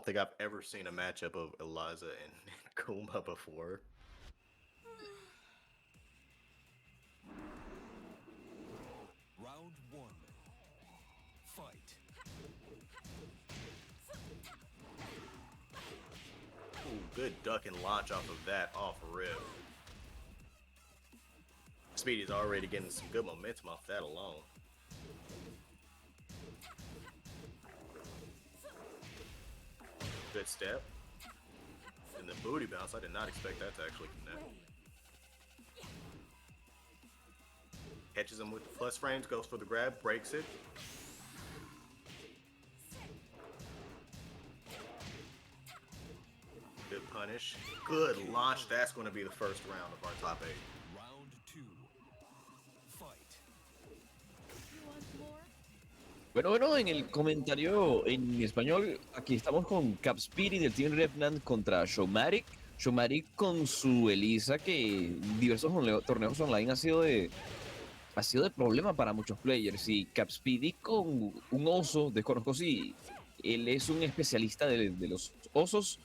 think I've ever seen a matchup of Eliza and, and Kuma before. Round one. Fight. Ooh, good duck and launch off of that off rip. Speedy's already getting some good momentum off that alone. Good step. And the booty bounce, I did not expect that to actually connect. Catches him with the plus frames, goes for the grab, breaks it. Good punish. Good launch. That's going to be the first round of our top 8. Round two. Fight. Bueno, en el comentario en español, aquí estamos con CabSpeedy del Team Revenant contra Showmatic. Showmatic con su Elisa, que diversos torneos online ha sido de problema para muchos players. Y CabSpeedy con un oso, desconozco si él es un especialista de los osos,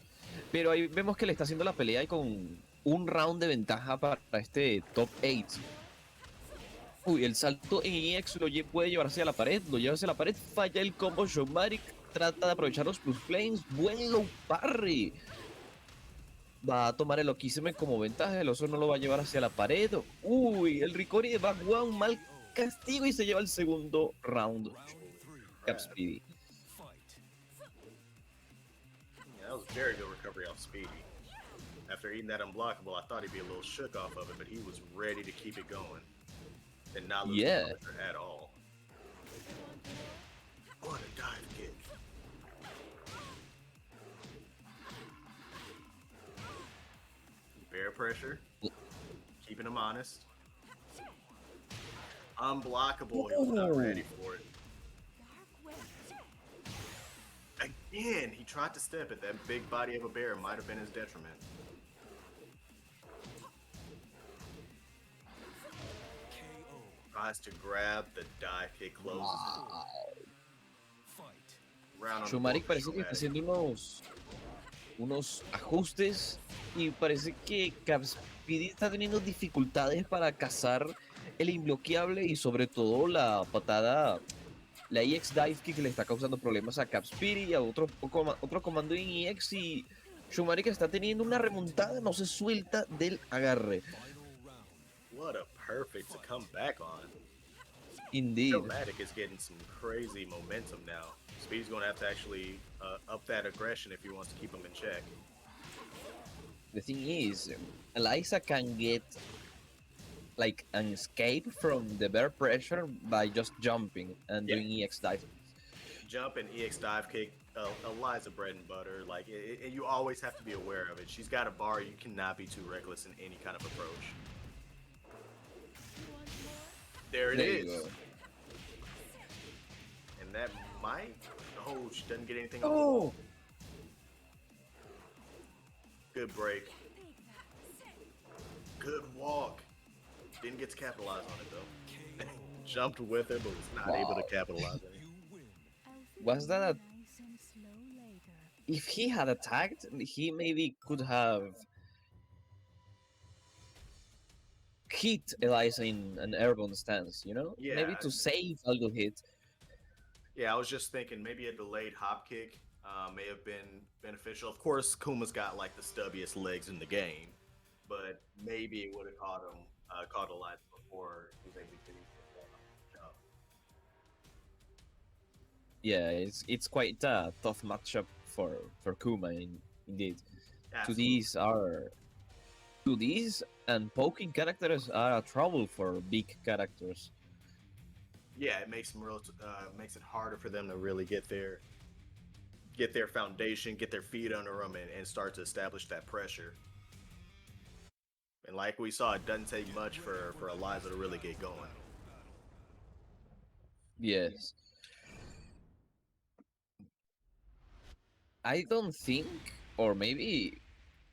pero ahí vemos que le está haciendo la pelea y con un round de ventaja para este top 8. Uy, el salto en EX puede llevarse a la pared, lo lleva hacia la pared, falla el combo. Showmatic trata de aprovechar los plus flames, buen low parry. Va a tomar el Okiseme como ventaja, el oso no lo va a llevar hacia la pared. Uy, el Ricori de back one, mal castigo y se lleva el segundo round. CabSpeedy. Yeah, that was a very good recovery off Speedy. After eating that unblockable, I thought he'd be a little shook off of it, but he was ready to keep it going. And not lose the at all. What a dive kick. Bear pressure. Keeping him honest. Unblockable. He was not ready for it. Again, he tried to step it. That big body of a bear might have been his detriment. Tries to grab the dive kick, closes it. Showmatic parece que está haciendo unos ajustes y parece que CabSpeedy está teniendo dificultades para cazar el imbloqueable y sobre todo la patada, la EX Dive Kick le está causando problemas a CabSpeedy y a otro comando en EX, y Showmatic está teniendo una remontada, no se suelta del agarre. What a perfect to come back on. Indeed. Showmatic is getting some crazy momentum now. Speedy's going to have to actually up that aggression if he wants to keep him in check. The thing is, Eliza can get like an escape from the bear pressure by just jumping and doing EX dive. Jump and EX dive kick, Eliza bread and butter. Like, you always have to be aware of it. She's got a bar. You cannot be too reckless in any kind of approach. There it is. And that might... Oh, she doesn't get anything. Oh! Good break. Good walk. Didn't get to capitalize on it, though. Jumped with it, but was not able to capitalize on it. Was that if he had attacked, he maybe could have hit Eliza in an airborne stance, you know? Yeah. Maybe to save a little hit. Yeah, I was just thinking maybe a delayed hop kick may have been beneficial. Of course, Kuma's got like the stubbiest legs in the game, but maybe it would have caught Eliza before he was able to jump. Yeah, it's quite a tough matchup for Kuma, indeed. Absolutely. 2Ds and poking characters are a trouble for big characters. Yeah, it makes them makes it harder for them to really get their foundation, get their feet under them, and start to establish that pressure. And like we saw, it doesn't take much for Eliza to really get going. Yes. I don't think, or maybe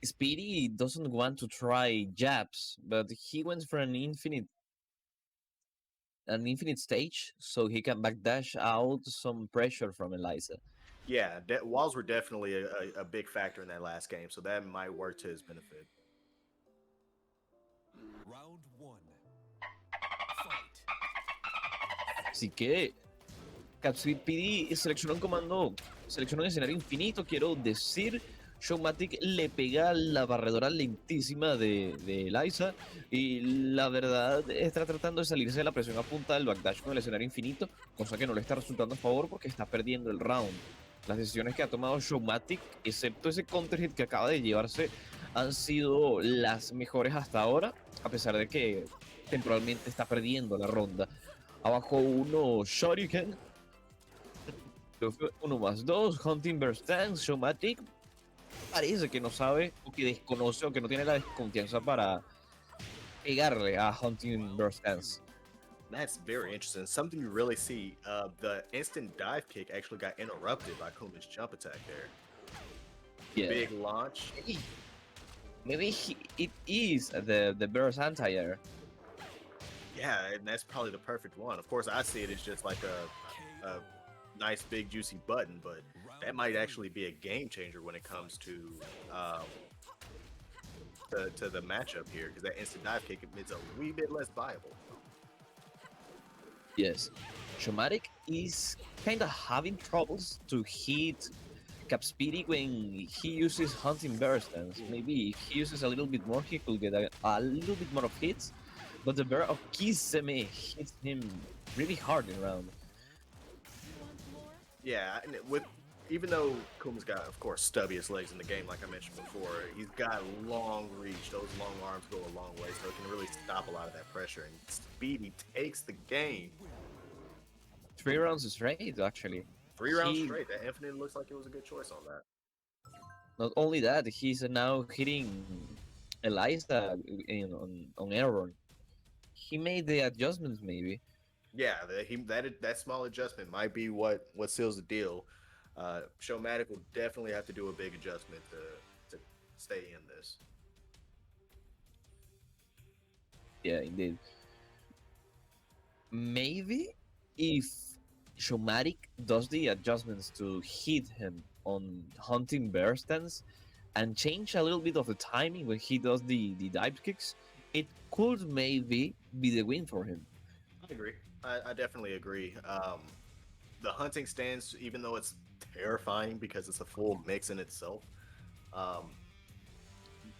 Speedy doesn't want to try jabs, but he went for an infinite stage so he can backdash out some pressure from Eliza. Yeah, walls were definitely a big factor in that last game, so that might work to his benefit. Round one. Fight. Así que CabSpeedy selecciona un comando, selecciona un escenario infinito, quiero decir. Showmatic le pega la barredora lentísima de Eliza y la verdad está tratando de salirse de la presión a punta del backdash con el escenario infinito, cosa que no le está resultando a favor porque está perdiendo el round. Las decisiones que ha tomado Showmatic, excepto ese counter hit que acaba de llevarse, han sido las mejores hasta ahora, a pesar de que temporalmente está perdiendo la ronda. Abajo uno Shoryuken, uno más dos, Hunting Burst Dance, Showmatic parece que no sabe o que desconoce o que no tiene la desconfianza para pegarle a Hunting Burst Dance. That's very interesting. Something you really see. The instant dive kick actually got interrupted by Kuma's jump attack there. Yeah. Big launch. Maybe it is the burst anti-air. Yeah, and that's probably the perfect one. Of course, I see it as just like a nice big juicy button, but that might actually be a game changer when it comes to the matchup here, because that instant dive kick is a wee bit less viable. Yes. Showmatic is kind of having troubles to hit CabSpeedy when he uses Hunting Burst Dance. Maybe if he uses a little bit more, he could get a little bit more of hits. But the bear of Kisame hits him really hard in round. Yeah, and with even though Kuma's got, of course, stubbiest legs in the game, like I mentioned before, he's got long reach. Those long arms go a long way, so it can really stop a lot of that pressure. And Speedy takes the game. 3 rounds straight, actually. 3 rounds straight. That Infinite looks like it was a good choice on that. Not only that, he's now hitting Eliza on Aaron. He made the adjustments, maybe. Yeah, that small adjustment might be what seals the deal. Showmatic will definitely have to do a big adjustment to stay in this. Yeah, indeed. Maybe if Showmatic does the adjustments to hit him on Hunting Bear stance and change a little bit of the timing when he does the dive kicks, it could maybe be the win for him. I agree. I definitely agree. The hunting stance, even though it's terrifying because it's a full mix in itself,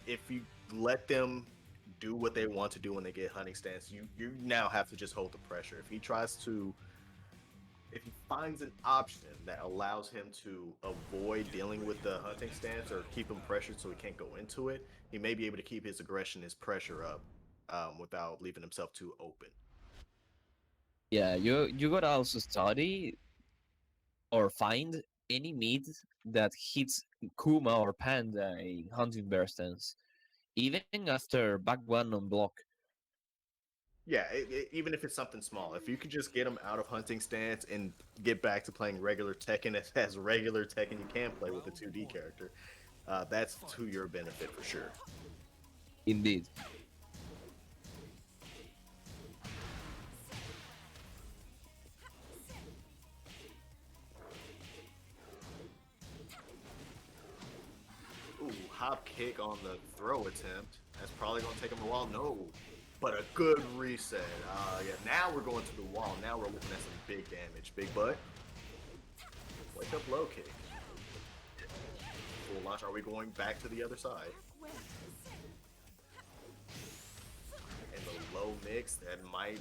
if you let them do what they want to do when they get hunting stance, you now have to just hold the pressure. If he finds an option that allows him to avoid dealing with the hunting stance or keep him pressured so he can't go into it, he may be able to keep his aggression, his pressure up without leaving himself too open. Yeah, you gotta also study or find any mid that hits Kuma or Panda in Hunting Bear stance, even after back one on block. Yeah, even if it's something small, if you could just get him out of hunting stance and get back to playing regular Tekken as regular Tekken you can play with a 2D character, that's to your benefit for sure. Indeed. Ooh, hop kick on the throw attempt. That's probably going to take him a while. No, but a good reset. Yeah, now we're going to the wall. Now we're looking at some big damage. Big butt. Wake up low kick. Full launch. Are we going back to the other side? And the low mix, that might...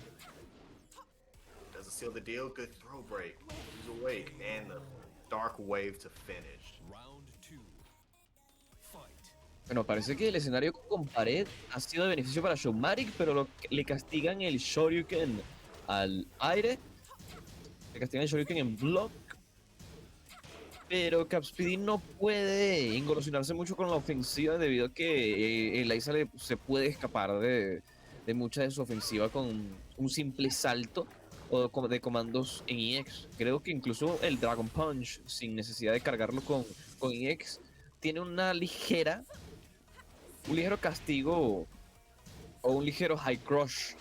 Doesn't seal the deal. Good throw break. He's awake. And the dark wave to finish. Round two. Fight. Bueno, parece que el escenario con pared ha sido de beneficio para Showmatic, pero le castigan el Shoryuken al aire. Le castigan el Shoryuken en block. Pero CabSpeedy no puede engolosinarse mucho con la ofensiva debido a que Eliza se puede escapar de mucha de su ofensiva con un simple salto o de comandos en EX. Creo que incluso el Dragon Punch, sin necesidad de cargarlo con EX, tiene un ligero castigo o un ligero high crush.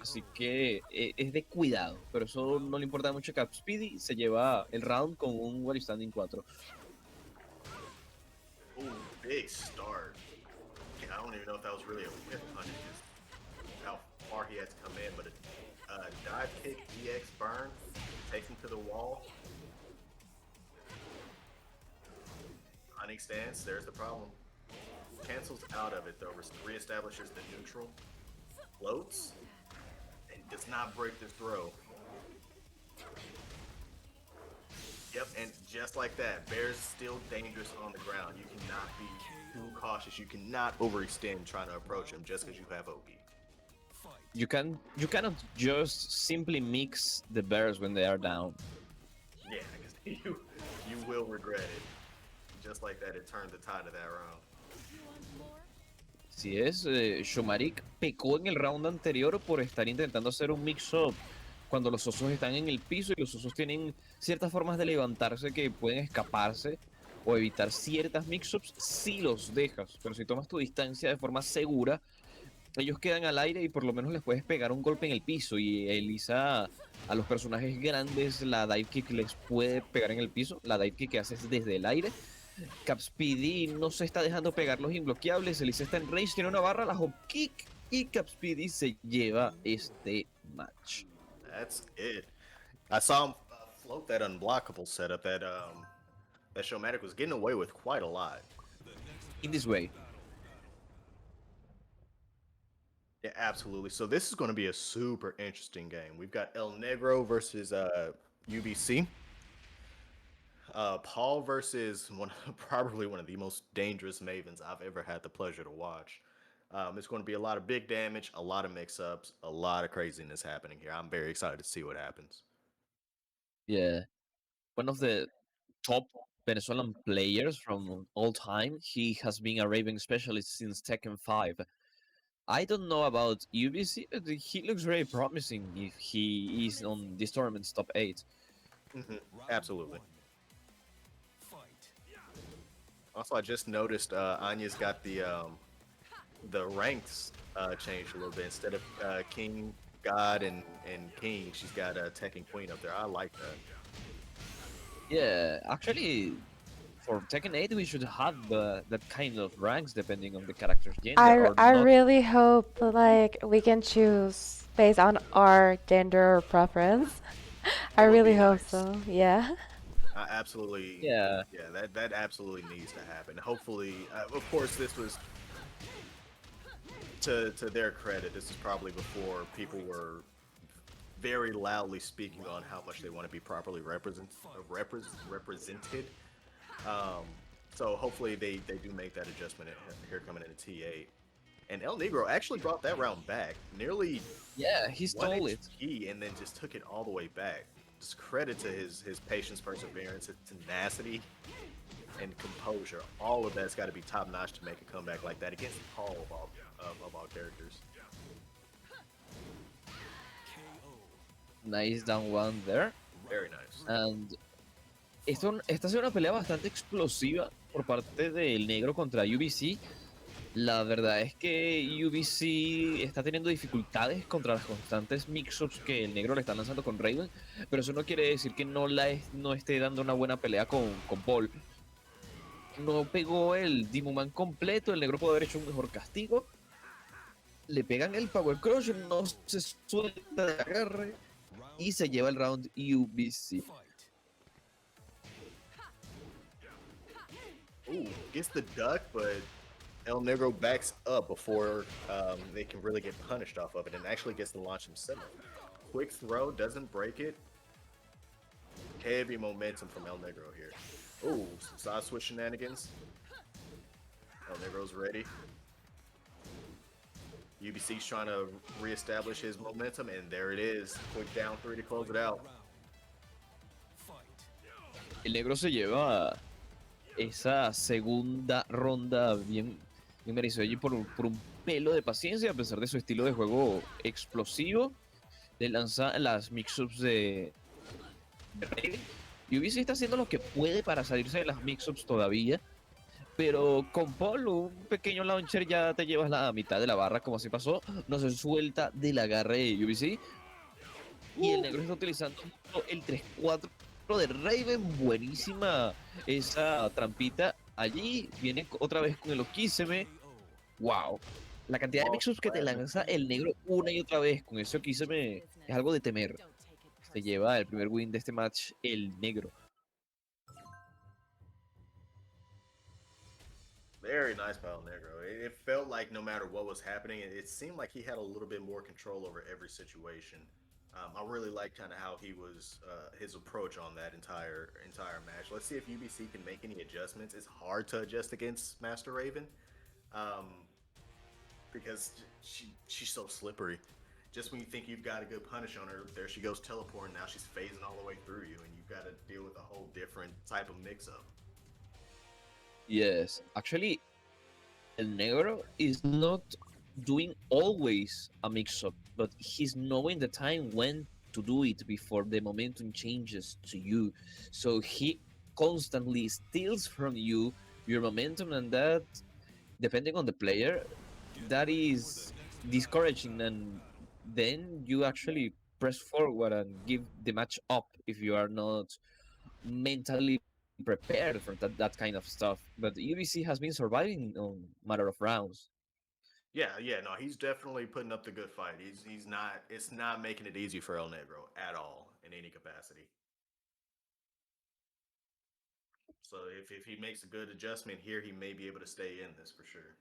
Así que es de cuidado, pero eso no le importa mucho a CabSpeedy. Se lleva el round con un Wall Standing 4. Ooh, big start. I don't even know if that was really a whiff punish, just how far he had to come in, but a dive kick EX burn takes him to the wall. Hunting stance, there's the problem. Cancels out of it though, reestablishes the neutral, floats, and does not break the throw. Yep, and just like that, Bear's still dangerous on the ground. You cannot be too cautious. You cannot overextend trying to approach him just because you have OP. You cannot just simply mix the bears when they are down. Yeah, because you will regret it. Just like that, it turned the tide of that round. Si es, Showmatic pecó en el round anterior por estar intentando hacer un mix-up cuando los osos están en el piso y los osos tienen ciertas formas de levantarse que pueden escaparse o evitar ciertas mix-ups si los dejas, pero si tomas tu distancia de forma segura, ellos quedan al aire y por lo menos les puedes pegar un golpe en el piso. Y Elisa, a los personajes grandes, la dive kick les puede pegar en el piso, la dive kick que haces desde el aire. CabSpeedy no se está dejando pegar los inbloqueables, Elisa está en range, tiene una barra, la hop kick y CabSpeedy se lleva este match. That's it. I saw him float that unblockable setup that Showmatic was getting away with quite a lot. In this way. Yeah, absolutely. So this is going to be a super interesting game. We've got ElNegro versus UBC. Paul versus probably one of the most dangerous Mavens I've ever had the pleasure to watch. It's going to be a lot of big damage, a lot of mix-ups, a lot of craziness happening here. I'm very excited to see what happens. Yeah. One of the top Venezuelan players from all time. He has been a Raven specialist since Tekken 5. I don't know about UBC, but he looks very promising if he is on this tournament's top 8. Absolutely. Also, I just noticed Anya's got the ranks changed a little bit. Instead of King, God, and King, she's got Tekken Queen up there. I like that. Yeah, actually, for Tekken 8, we should have that kind of ranks depending on the character's gender. I really hope like we can choose based on our gender preference. I would really be hope nice. so. Yeah. Absolutely. Yeah. Yeah, that absolutely needs to happen. Hopefully, of course, this was to their credit. This is probably before people were very loudly speaking on how much they want to be properly represented. So hopefully they do make that adjustment here coming into T8. And ElNegro actually brought that round back. Nearly Yeah, he stole it. HP and then just took it all the way back. Just credit to his patience, perseverance, his tenacity, and composure. All of that's got to be top notch to make a comeback like that against Paul of all characters. Nice down one there. Very nice. And esta ha sido una pelea bastante explosiva por parte del negro contra UBC. La verdad es que UBC está teniendo dificultades contra las constantes mix-ups que el negro le está lanzando con Raven, pero eso no quiere decir que no esté dando una buena pelea con Paul. No pegó el Dimuman completo, el negro puede haber hecho un mejor castigo. Le pegan el Power Crush, no se suelta de agarre y se lleva el round UBC. Ooh, gets the duck, but ElNegro backs up before they can really get punished off of it and actually gets to launch himself. Quick throw, doesn't break it. Heavy momentum from ElNegro here. Ooh, some side switch shenanigans. ElNegro's ready. UBC's trying to reestablish his momentum, and there it is. Quick down 3 to close it out. El negro se lleva esa segunda ronda bien merecida allí por un pelo de paciencia, a pesar de su estilo de juego explosivo. Le lanza las mix-ups de Raven. UBC está haciendo lo que puede para salirse de las mix-ups todavía, Pero con Paul, un pequeño launcher ya te llevas la mitad de la barra, como así pasó. No se suelta del agarre de UBC. Y el negro está utilizando el 3-4 de Raven. Buenísima esa trampita. Allí viene otra vez con el Okizeme. Wow. La cantidad de mix-ups que te lanza el negro una y otra vez con ese Okizeme es algo de temer. Se lleva el primer win de este match el negro. Very nice by ElNegro. It felt like no matter what was happening, it seemed like he had a little bit more control over every situation. I really like kind of how he was his approach on that entire match. Let's see if UBC can make any adjustments. It's hard to adjust against Master Raven um, because she's so slippery. Just when you think you've got a good punish on her, there she goes teleporting. Now she's phasing all the way through you, and you've got to deal with a whole different type of mix-up. Yes, actually, El Negro is not doing always a mix-up, but he's knowing the time when to do it before the momentum changes to you. So he constantly steals from you your momentum, and that, depending on the player, that is discouraging. And then you actually press forward and give the match up if you are not mentally prepared for that kind of stuff. But UBC has been surviving on matter of rounds. Yeah, no, he's definitely putting up the good fight. He's not. It's not making it easy for ElNegro at all in any capacity. So if he makes a good adjustment here, he may be able to stay in this for sure.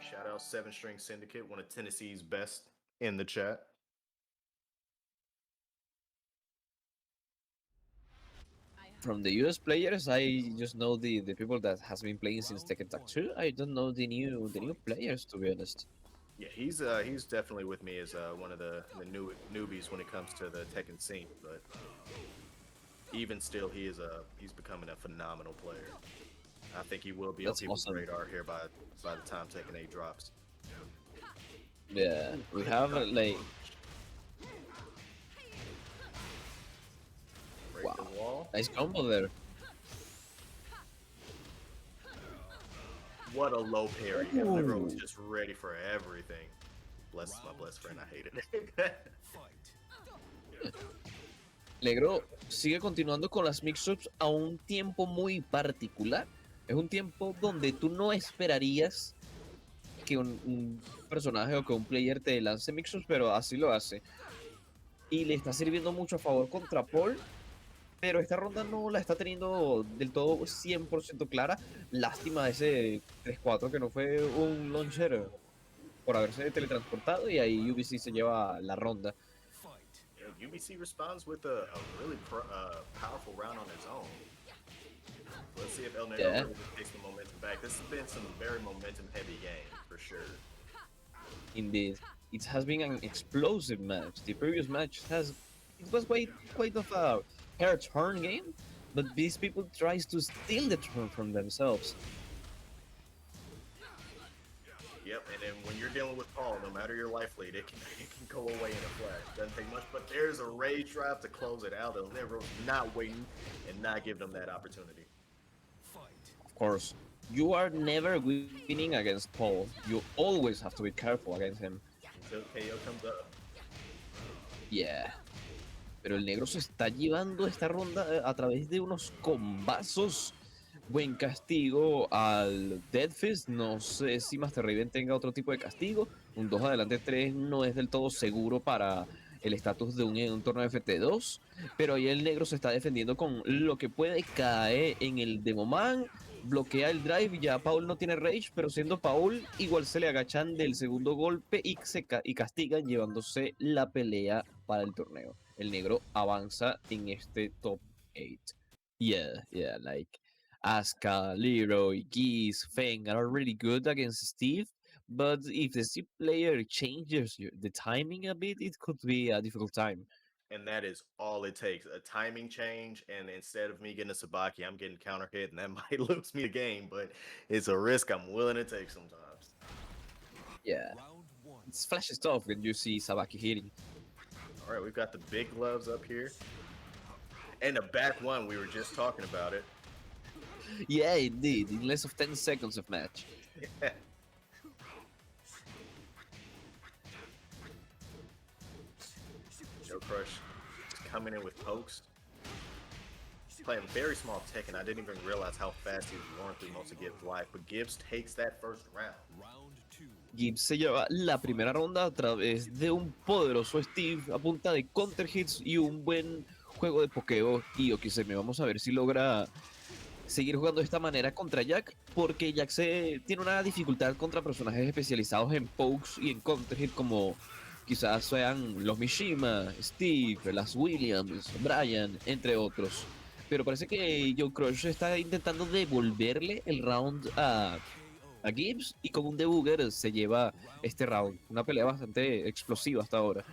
Shout out Seven String Syndicate, one of Tennessee's best in the chat. From the US players, I just know the people that has been playing since Tekken Tag 2. I don't know the new players, to be honest. Yeah, he's definitely with me as one of the newbies when it comes to the Tekken scene. But even still, he's becoming a phenomenal player. I think he will be on That's people's awesome. radar here by the time Tekken 8 drops. Yeah, we have like Break wow, the wall. nice combo there. What a low parry. ElNegro was Ooh. just ready for everything. Bless my blessed friend, I hate it. Fight. Negro sigue continuando con las mix-ups a un tiempo muy particular. Es un tiempo donde tú no esperarías que un personaje o que un player te lance mix-ups, pero así lo hace. Y le está sirviendo mucho a favor contra Paul, pero esta ronda no la está teniendo del todo 100% clara. Lástima ese 3-4 que no fue un launcher por haberse teletransportado, y ahí UBC se lleva la ronda. Yeah, UBC responds with a really powerful round on its own. Let's see if ElNegro really takes the momentum back. This has been some very momentum-heavy game, for sure. Indeed, it has been an explosive match. The previous match it was quite of a hair turn game, but these people tries to steal the turn from themselves. Yep, and then when you're dealing with Paul, no matter your life lead, it can go away in a flash. Doesn't take much, but there's a rage drive to close it out. ElNegro's not waiting and not giving them that opportunity. Of course, you are never winning against Paul. You always have to be careful against him. Until KO comes up. Yeah. Pero el negro se está llevando esta ronda a través de unos combazos. Buen castigo al Deadfist. No sé si Master Raven tenga otro tipo de castigo. Un 2 adelante 3 no es del todo seguro para el estatus de un torneo FT2. Pero ahí el negro se está defendiendo con lo que puede. Caer en el Demoman. Bloquea el drive. Ya Paul no tiene rage, pero siendo Paul, igual se le agachan del segundo golpe y castigan, llevándose la pelea para el torneo. El negro avanza en este top 8. Yeah, like Asuka, Leroy, Gibbs, Feng are really good against Steve, but if the Steve player changes the timing a bit, it could be a difficult time. And that is all it takes. A timing change, and instead of me getting a Sabaki, I'm getting counter hit, and that might lose me the game, but it's a risk I'm willing to take sometimes. Yeah, it's flashy stuff when you see Sabaki hitting. All right, we've got the big gloves up here. And the back one, we were just talking about it. Yeah, indeed. In less of 10 seconds of match. JoeCrush just coming in with pokes. Playing very small Tekken. I didn't even realize how fast he was going through most of Gibbs' life. But Gibbs takes that first round. Round 2. Gibbs se lleva la primera ronda a través de un poderoso Steve a punta de counter hits y un buen juego de pokeo. Y me vamos a ver si logra seguir jugando de esta manera contra Jack, porque Jack tiene una dificultad contra personajes especializados en pokes y en counter hit como quizás sean los Mishima, Steve, las Williams, Brian, entre otros. Pero parece que JoeCrush está intentando devolverle el round a Gibbs y con un debugger se lleva este round. Una pelea bastante explosiva hasta ahora.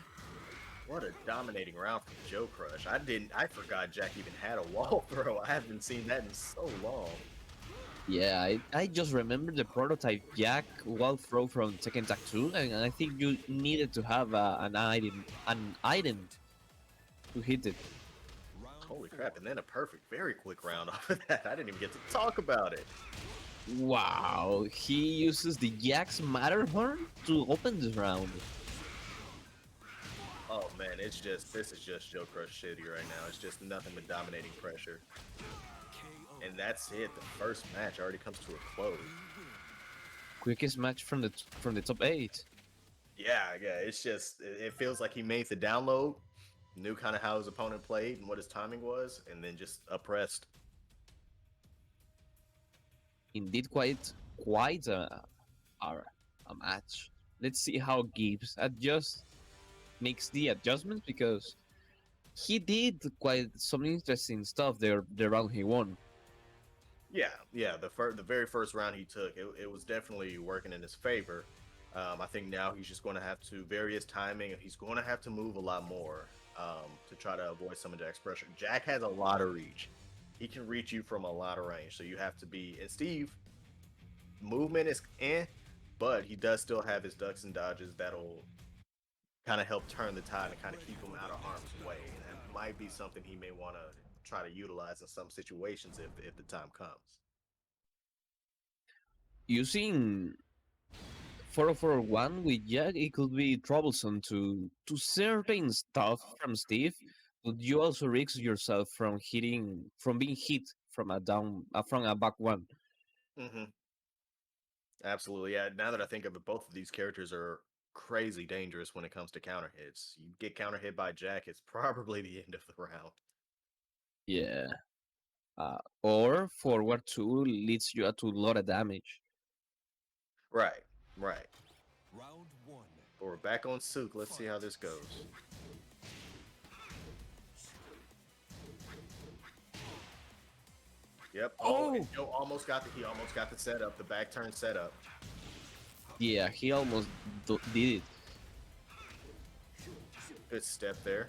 What a dominating round from JoeCrush. I forgot Jack even had a wall throw. I haven't seen that in so long. Yeah, I just remember the prototype Jack wall throw from Tekken Tag 2, and I think you needed to have an item to hit it. Holy crap, and then a perfect, very quick round off of that. I didn't even get to talk about it. Wow, he uses the Jack's Matterhorn to open this round. Oh man, this is just JoeCrush shitty right now. It's just nothing but dominating pressure. And that's it. The first match already comes to a close. Quickest match from the top 8. Yeah, it's just it feels like he made the download, knew kind of how his opponent played and what his timing was, and then just oppressed. Indeed, quite a match. Let's see how Gibbs makes the adjustments, because he did quite some interesting stuff there the round he won. Yeah. The very first round he took, it was definitely working in his favor. I think now he's just going to have to vary his timing, and he's going to have to move a lot more to try to avoid some of Jack's pressure. Jack has a lot of reach. He can reach you from a lot of range, so you have to be. And Steve, movement is but he does still have his ducks and dodges that'll kind of help turn the tide and kind of keep him out of harm's way. And that might be something he may want to try to utilize in some situations if the time comes. Using 441 with Jack, it could be troublesome to certain stuff from Steve, but you also risk yourself from being hit from a back one. Mm-hmm. Absolutely, yeah. Now that I think of it, both of these characters are crazy dangerous when it comes to counter hits. You get counter hit by Jack, it's probably the end of the round. Yeah. Or forward 2 leads you to a lot of damage. Right. Round 1. But we're back on Souk. Let's see how this goes. Yep. And Joe almost got the setup, the back turn setup. Yeah, he almost did it. Good step there.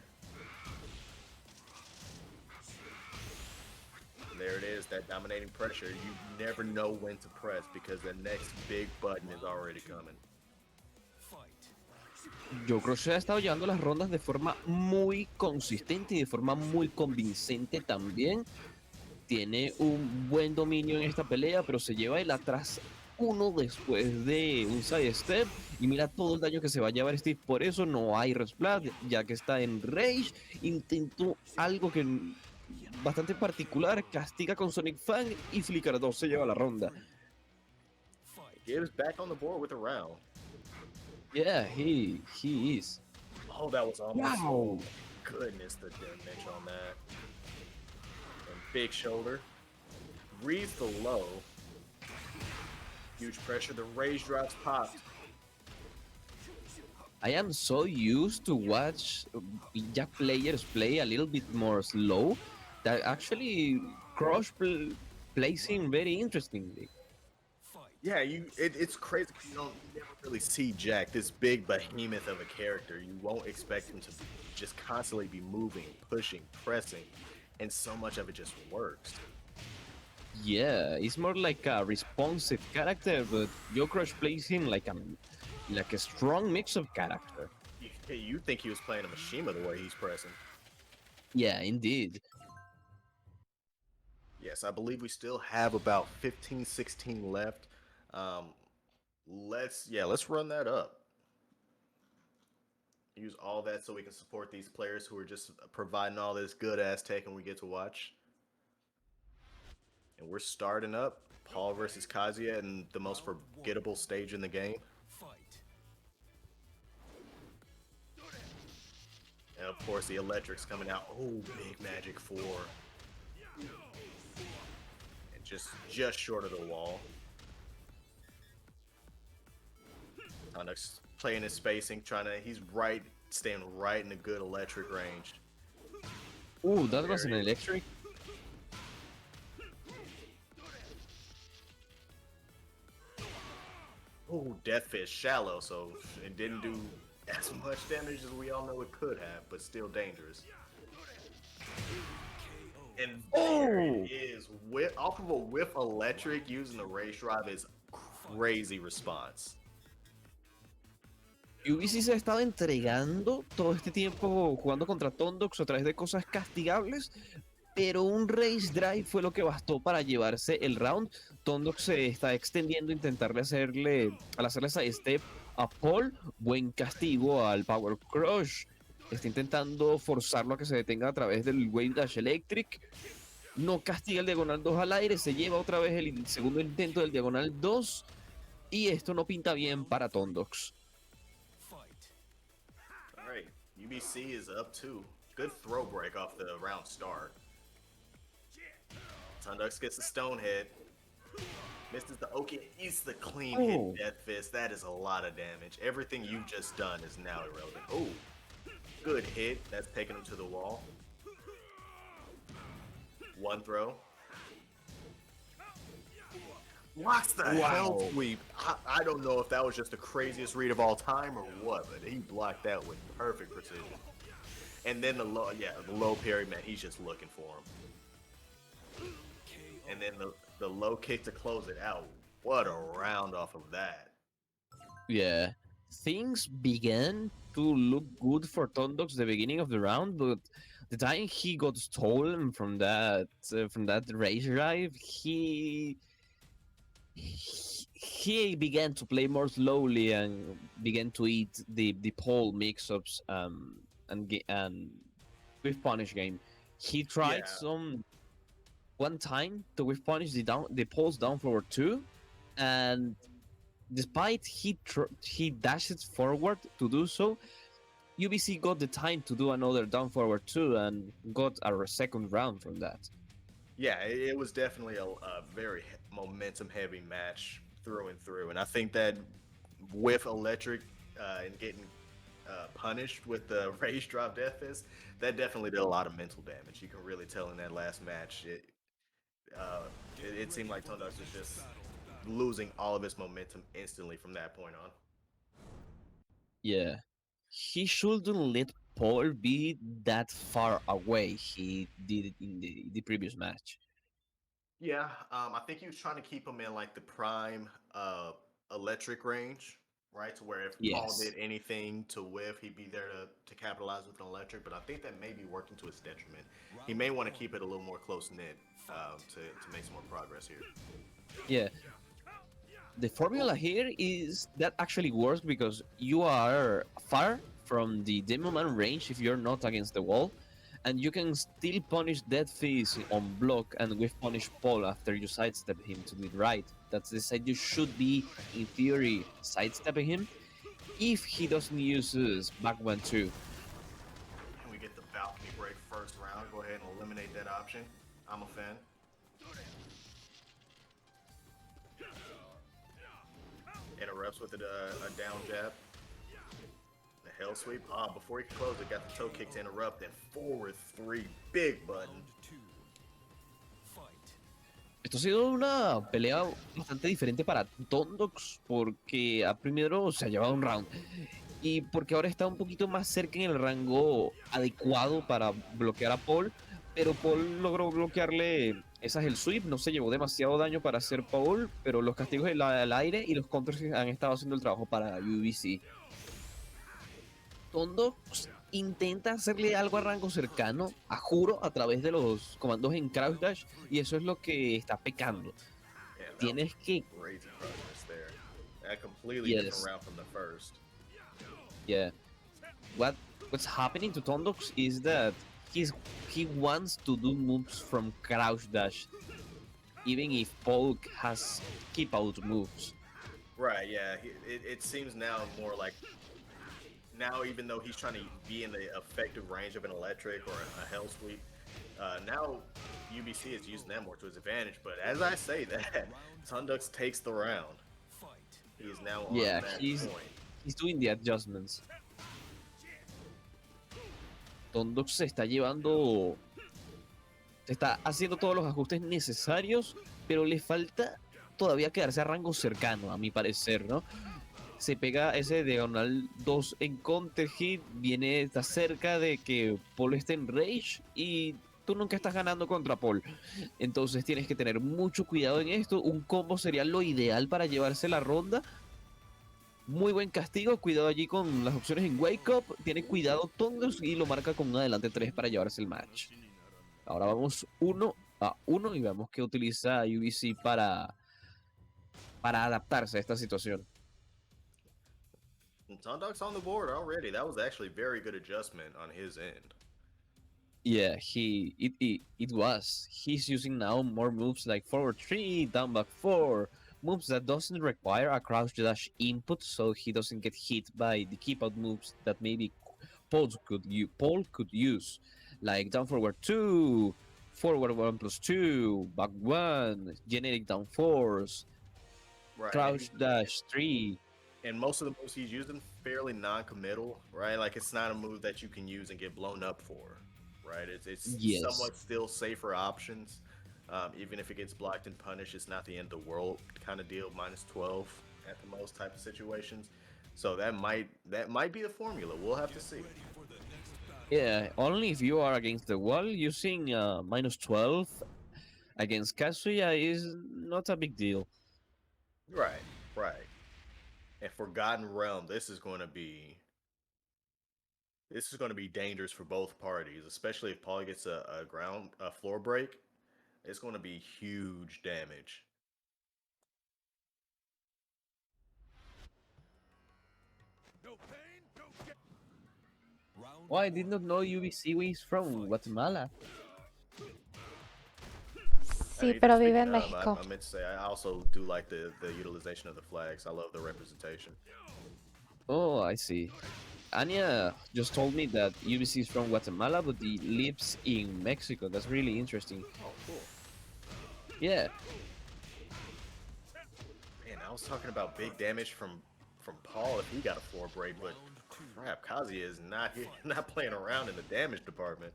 There it is, that dominating pressure. You never know when to press because the next big button is already coming. JoeCrush ha estado llevando las rondas de forma muy consistente y de forma muy convincente también. Tiene un buen dominio en esta pelea, pero se lleva el atrás uno después de un side step. Y mira todo el daño que se va a llevar Steve. Por eso no hay resplat, ya que está en rage. Intentó algo que bastante particular, castiga con Sonic Fang y Flicker 2 se lleva la ronda. Gibbs back on the board with a round. Yeah, he is. Oh, that was almost. Wow. Goodness, the damage on that. And big shoulder. Reads the low. Huge pressure. The rage drops popped. I am so used to watch Jack players play a little bit more slow that actually Crush plays him very interestingly. Yeah, it's crazy. You don't never really see Jack, this big behemoth of a character. You won't expect him to just constantly be moving, pushing, pressing, and so much of it just works. Yeah, it's more like a responsive character, but JoeCrush plays him like a strong mix of character. You think he was playing a Mishima the way he's pressing. Yeah, indeed. Yes, I believe we still have about 15, 16 left. Um, let's run that up. Use all that so we can support these players who are just providing all this good ass Tekken we get to watch. And we're starting up Paul versus Kazuya in the most forgettable stage in the game. Fight. And of course the electric's coming out. Oh, big magic 4. And just short of the wall. Tondox playing his spacing, he's staying right in a good electric range. Ooh, that was an electric. Oh, Death Fist shallow, so it didn't do as much damage as we all know it could have, but still dangerous. And there it is, off of a whiff electric using the rage drive is crazy response. UBC se ha estado entregando todo este tiempo jugando contra Tondox a través de cosas castigables, pero un Rage Drive fue lo que bastó para llevarse el round. Tondox se está extendiendo, al hacerle side step a Paul, buen castigo al Power Crush. Está intentando forzarlo a que se detenga a través del Wave Dash Electric. No castiga el diagonal 2 al aire, se lleva otra vez el segundo intento del diagonal 2 y esto no pinta bien para Tondox. Alright, UBC is up 2. Good throw break off the round start. Tondox gets the stone hit. Misses the Oki, eats the clean hit Death Fist. That is a lot of damage. Everything you've just done is now irrelevant. Oh, good hit. That's taking him to the wall. One throw. Blocks the hell sweep. I don't know if that was just the craziest read of all time or what, but he blocked that with perfect precision. And then the low parry, man, he's just looking for him. And then the low kick to close it out. What a round off of that. Yeah, things began to look good for Tondox the beginning of the round, but the time he got stolen from that rage drive, he began to play more slowly and began to eat the pole mix-ups and with punish game. He tried one time to with punish the poles down forward 2, and despite he dashed forward to do so, UBC got the time to do another down forward 2 and got a second round from that. Yeah, it was definitely a very momentum heavy match through and through, and I think that with electric and getting punished with the rage drop Death Fist, that definitely did a lot of mental damage. You can really tell in that last match. It seemed like Tondox was just losing all of his momentum instantly from that point on. Yeah, he shouldn't let Paul be that far away. He did it in the previous match. Yeah, I think he was trying to keep him in like the prime electric range, right? To where if Paul did anything to whiff, he'd be there to capitalize with an electric. But I think that may be working to his detriment. He may want to keep it a little more close-knit to make some more progress here. Yeah. The formula here is that actually works because you are far from the Demoman range if you're not against the wall, and you can still punish Death Fist on block and with punish Paul after you sidestep him to the right. That's the side you should be, in theory, sidestepping him if he doesn't use his back 1-2. Can we get the balcony break first round? Go ahead and eliminate that option. I'm a fan. Interrupts with a down jab. The hell sweep. Before he could close it, got the toe kick to interrupt. Then forward 3, big button. Esto ha sido una pelea bastante diferente para Tondox porque primero se ha llevado un round y porque ahora está un poquito más cerca en el rango adecuado para bloquear a Paul, pero Paul logró bloquearle esa es el sweep, no se llevó demasiado daño para hacer Paul, pero los castigos al aire y los counters han estado haciendo el trabajo para UBC. Tondox intenta hacerle algo a rango cercano, a juro, a través de los comandos en Crouch Dash, y eso es lo que está pecando. Yeah, that was Tienes que, crazy progress there. A completely different yes, route from the first. yeah. What's happening to Tondox is that he wants to do moves from Crouch Dash, even if Paul has keep out moves. Right, yeah. It seems now more like now, even though he's trying to be in the effective range of an electric or a hell sweep, now UBC is using that more to his advantage. But as I say that, Tundux takes the round. He is now on Yeah, that point. he's doing the adjustments. Tondox se está haciendo todos los ajustes necesarios, pero le falta todavía quedarse a rango cercano, a mi parecer, ¿no? Se pega ese diagonal 2 en counter hit, está cerca de que Paul esté en rage y tú nunca estás ganando contra Paul. Entonces tienes que tener mucho cuidado en esto. Un combo sería lo ideal para llevarse la ronda. Muy buen castigo, cuidado allí con las opciones en Wake Up. Tiene cuidado Tondos y lo marca con un adelante 3 para llevarse el match. Ahora vamos 1-1 y vemos que utiliza UBC para adaptarse a esta situación. And Tundux on the board already. That was actually very good adjustment on his end. Yeah, it was. He's using now more moves like forward 3, down back 4, moves that doesn't require a crouch dash input, so he doesn't get hit by the keep out moves that maybe Paul could use, like down forward 2, forward 1+2, back 1, generic down 4s, Right. crouch dash 3. And most of the moves he's using fairly non-committal, right? Like it's not a move that you can use and get blown up for, right? It's Yes. somewhat still safer options. Even if it gets blocked and punished, it's not the end of the world kind of deal. -12 at the most type of situations. So that might be the formula. We'll have to see. Yeah, only if you are against the wall, using -12 against Kazuya is not a big deal. Right, right. And Forgotten Realm, this is going to be dangerous for both parties, especially if Paul gets a floor break. It's going to be huge damage. Oh, I did not know UBC is from Guatemala. Sí, pero vive en Speaking of, México. I meant to say I also do like the utilization of the flags. I love the representation. Oh, I see. Anya just told me that UBC is from Guatemala, but he lives in Mexico. That's really interesting. Oh, cool. Yeah. Man, I was talking about big damage from Paul if he got a floor break, but crap, Kazuya is not playing around in the damage department.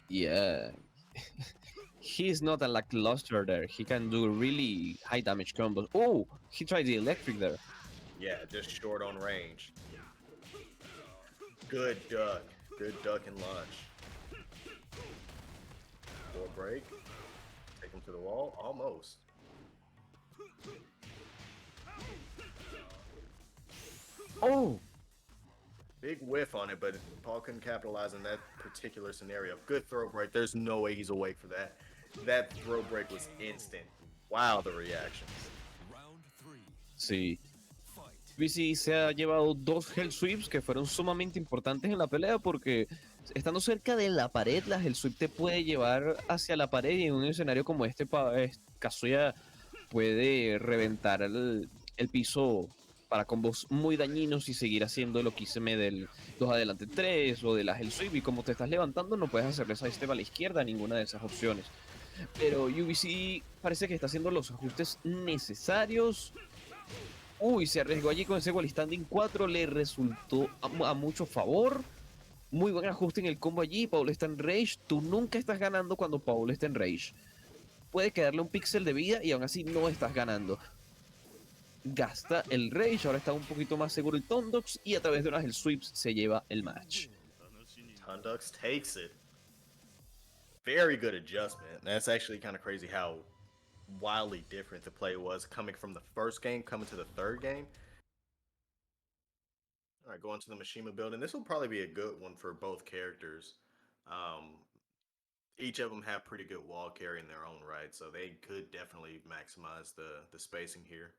Yeah. He's not a lackluster there. He can do really high damage combos. Oh, he tried the electric there. Yeah, just short on range. Good duck. Good duck and launch. Floor break. Take him to the wall. Almost. Oh, Big whiff on it, but Paul couldn't capitalize on that particular scenario. Good throw break. There's no way he's awake for that. That throw break was instant. Wow, the reactions. sí. UBC se ha llevado 2 Hell Sweeps que fueron sumamente importantes en la pelea porque estando cerca de la pared, la Hell Sweep te puede llevar hacia la pared y en un escenario como este, Kazuya puede reventar el piso para combos muy dañinos y seguir haciendo lo que hice del 2 adelante 3 o de la Hell Sweep, y como te estás levantando no puedes hacerle ese step a la izquierda, ninguna de esas opciones. Pero UBC parece que está haciendo los ajustes necesarios. Uy, se arriesgó allí con ese wall standing 4, le resultó a mucho favor. Muy buen ajuste en el combo allí. Paul está en rage. Tú nunca estás ganando cuando Paul está en rage. Puede quedarle un píxel de vida y aún así no estás ganando. Gasta el rage, ahora está un poquito más seguro el Tondox y a través de unas Hell Sweeps se lleva el match. Tondox takes it. Very good adjustment. That's actually kind of crazy how wildly different the play was coming from the first game, coming to the third game. All right, going to the Mishima building. This will probably be a good one for both characters. Um, each of them have pretty good wall carry in their own right, so they could definitely maximize the spacing here.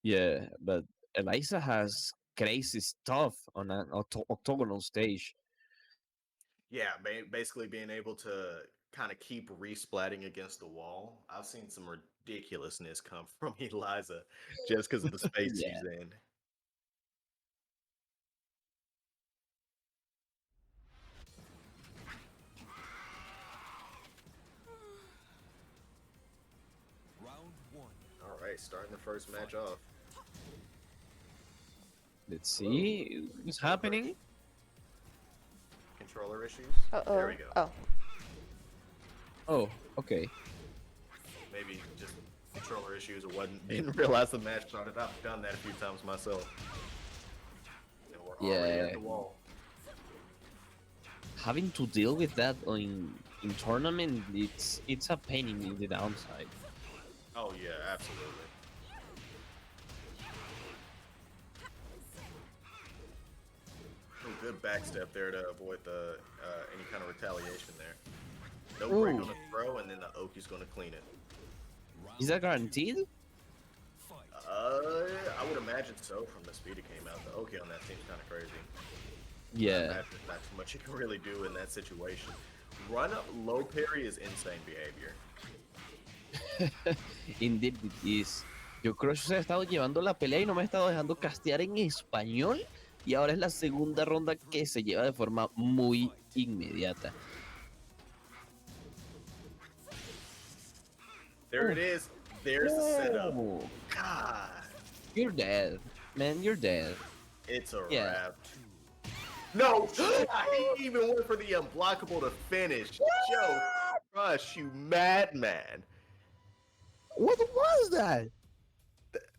Yeah, but Eliza has crazy stuff on an octagonal stage. Yeah, basically being able to kind of keep resplatting against the wall. I've seen some ridiculousness come from Eliza just because of the space Yeah. she's in. Round one. All right, starting the first match off. Let's see what's happening. Controller issues. Uh-oh. There we go. Oh. Oh, okay. Maybe just controller issues or wasn't didn't realize the match started. I've done that a few times myself. And we're already at Yeah. the wall. Having to deal with that in tournament, it's a pain in the downside. Oh yeah, absolutely. Ooh, good backstep there to avoid the any kind of retaliation there. No break on the throw, and then the Oki's going to clean it. Is that guaranteed? I would imagine so from the speed it came out. The Oki on that seems kind of crazy. Yeah. Not too much you can really do in that situation. Run up low parry is insane behavior. Indeed it is. JoeCrush se ha estado llevando la pelea y no me ha estado dejando castear en español. Y ahora es la segunda ronda que se lleva de forma muy inmediata. There it is. There's the setup. Oh, God, you're dead. Man, you're dead. it's a Yeah. wrap. No, he even went for the unblockable to finish. Joe Crush, you madman. What was that?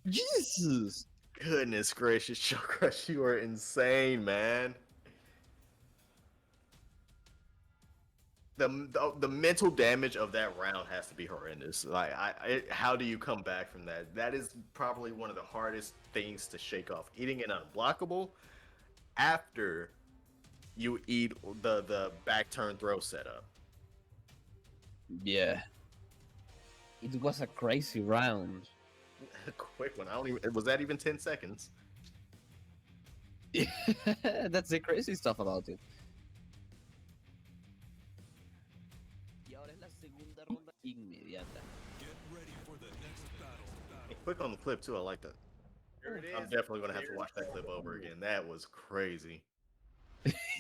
Jesus. Goodness gracious, Joe Crush, you are insane, man. The mental damage of that round has to be horrendous. Like, how do you come back from that? That is probably one of the hardest things to shake off. Eating an unblockable after you eat the back turn throw setup. Yeah. It was a crazy round. A quick one. I don't even. Was that even 10 seconds? That's the crazy stuff about it. Y ahora es la segunda ronda inmediata. Get ready for the next battle. Quick on the clip too. I like that. I'm definitely gonna have to watch that clip over again. That was crazy.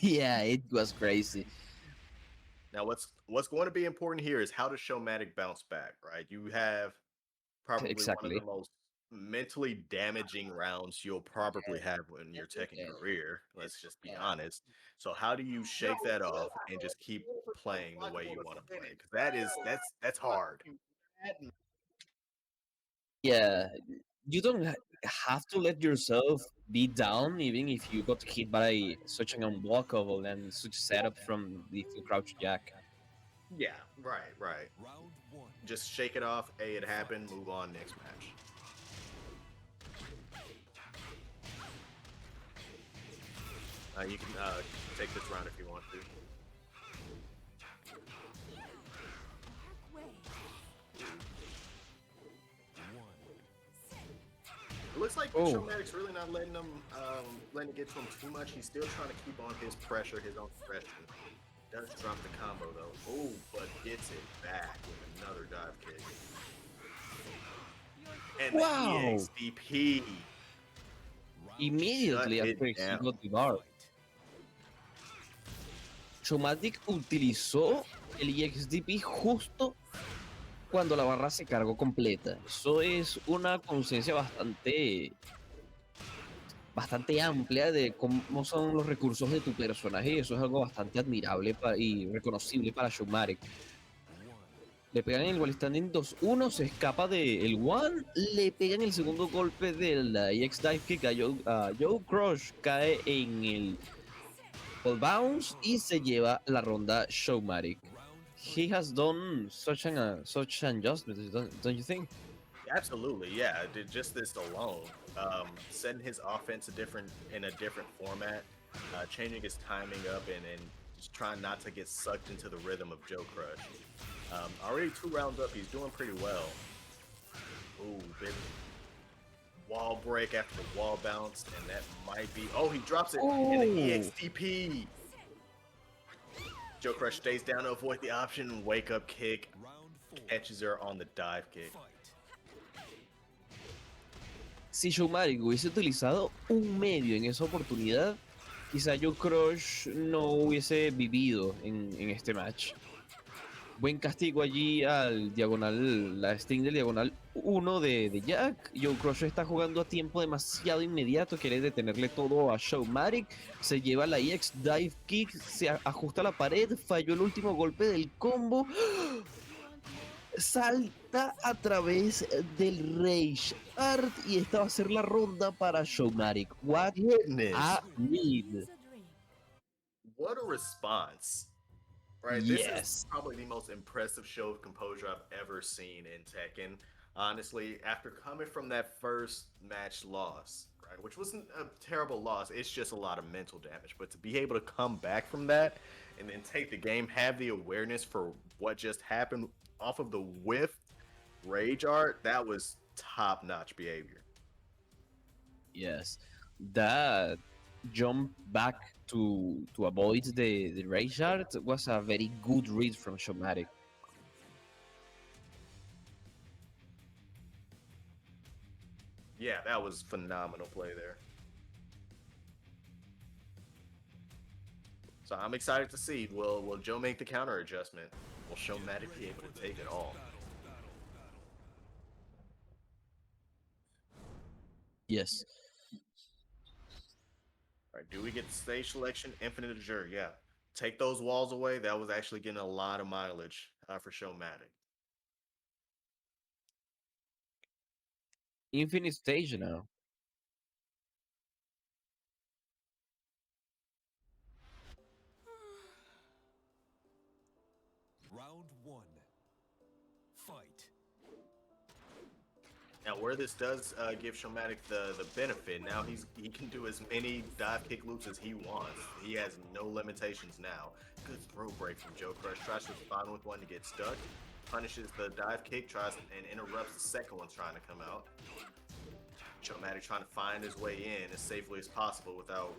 Yeah, it was crazy. Now, what's going to be important here is how does Showmatic bounce back, right? You have probably one Exactly. of the most mentally damaging rounds you'll probably have in your Tekken career. Let's just be honest. So how do you shake that off and just keep playing the way you want to play? Because that's hard. Yeah, you don't have to let yourself be down, even if you got hit by such an unblockable and such setup from the full crouch jack. Yeah, right. Round one. Just shake it off. Hey, it happened. Move on. Next match. You can take this round if you want to. It looks like Showmatic's really not letting it get to him too much. He's still trying to keep on his pressure, his own pressure. Does drop the combo though. Oh, but gets it back with another dive kick. And Wow. the EXDP. Immediately Shut after it he down. got the bar. Showmatic utilizó el EXDP justo cuando la barra se cargó completa. Eso es una conciencia bastante amplia de cómo son los recursos de tu personaje, y eso es algo bastante admirable y reconocible para Showmatic. Le pegan el wall standing 2-1, se escapa del one, le pegan el segundo golpe del EX Dive Kick a JoeCrush, cae en el Ball Bounce y se lleva la ronda Showmatic. He has done such an adjustment, don't you think? Absolutely, yeah. Just this alone. setting his offense in a different format, changing his timing up, and just trying not to get sucked into the rhythm of JoeCrush. Already 2 rounds up, he's doing pretty well. Ooh, big wall break after the wall bounced, and that might be. Oh, he drops it in the Oh. EXTP. JoeCrush stays down to avoid the option. Wake up kick, Round 4. catches her on the dive kick. Fight. Si Showmatic hubiese utilizado un medio en esa oportunidad, quizá JoeCrush no hubiese vivido en este match. Buen castigo allí al diagonal, la sting del diagonal 1 de Jack. JoeCrush está jugando a tiempo demasiado inmediato, quiere detenerle todo a Showmatic. Se lleva la EX Dive Kick, se ajusta a la pared, falló el último golpe del combo. Salta a través del Rage Art y esta va a ser la ronda para Showmatic. What Goodness, a read. what a response! Right, this is Yes. probably the most impressive show of composure I've ever seen in Tekken. Honestly, after coming from that first match loss, right, which wasn't a terrible loss, it's just a lot of mental damage. But to be able to come back from that and then take the game, have the awareness for what just happened off of the whiff rage art, that was top-notch behavior. Yes, that jump back to avoid the rage art was a very good read from Showmatic. Yeah, that was phenomenal play there. So I'm excited to see. Will Joe make the counter adjustment? Will Showmatic be able to take it all? Yes. All right, do we get the stage selection? Infinite Azure, yeah. Take those walls away. That was actually getting a lot of mileage for Showmatic. Infinite stage now. Round 1. Fight. Now, where this does give Showmatic the benefit, now he can do as many dive kick loops as he wants. He has no limitations now. Good throw break from JoeCrush. Tries to respond with one to get stuck. Punishes the dive kick, tries and interrupts the second one trying to come out. Showmatic trying to find his way in as safely as possible without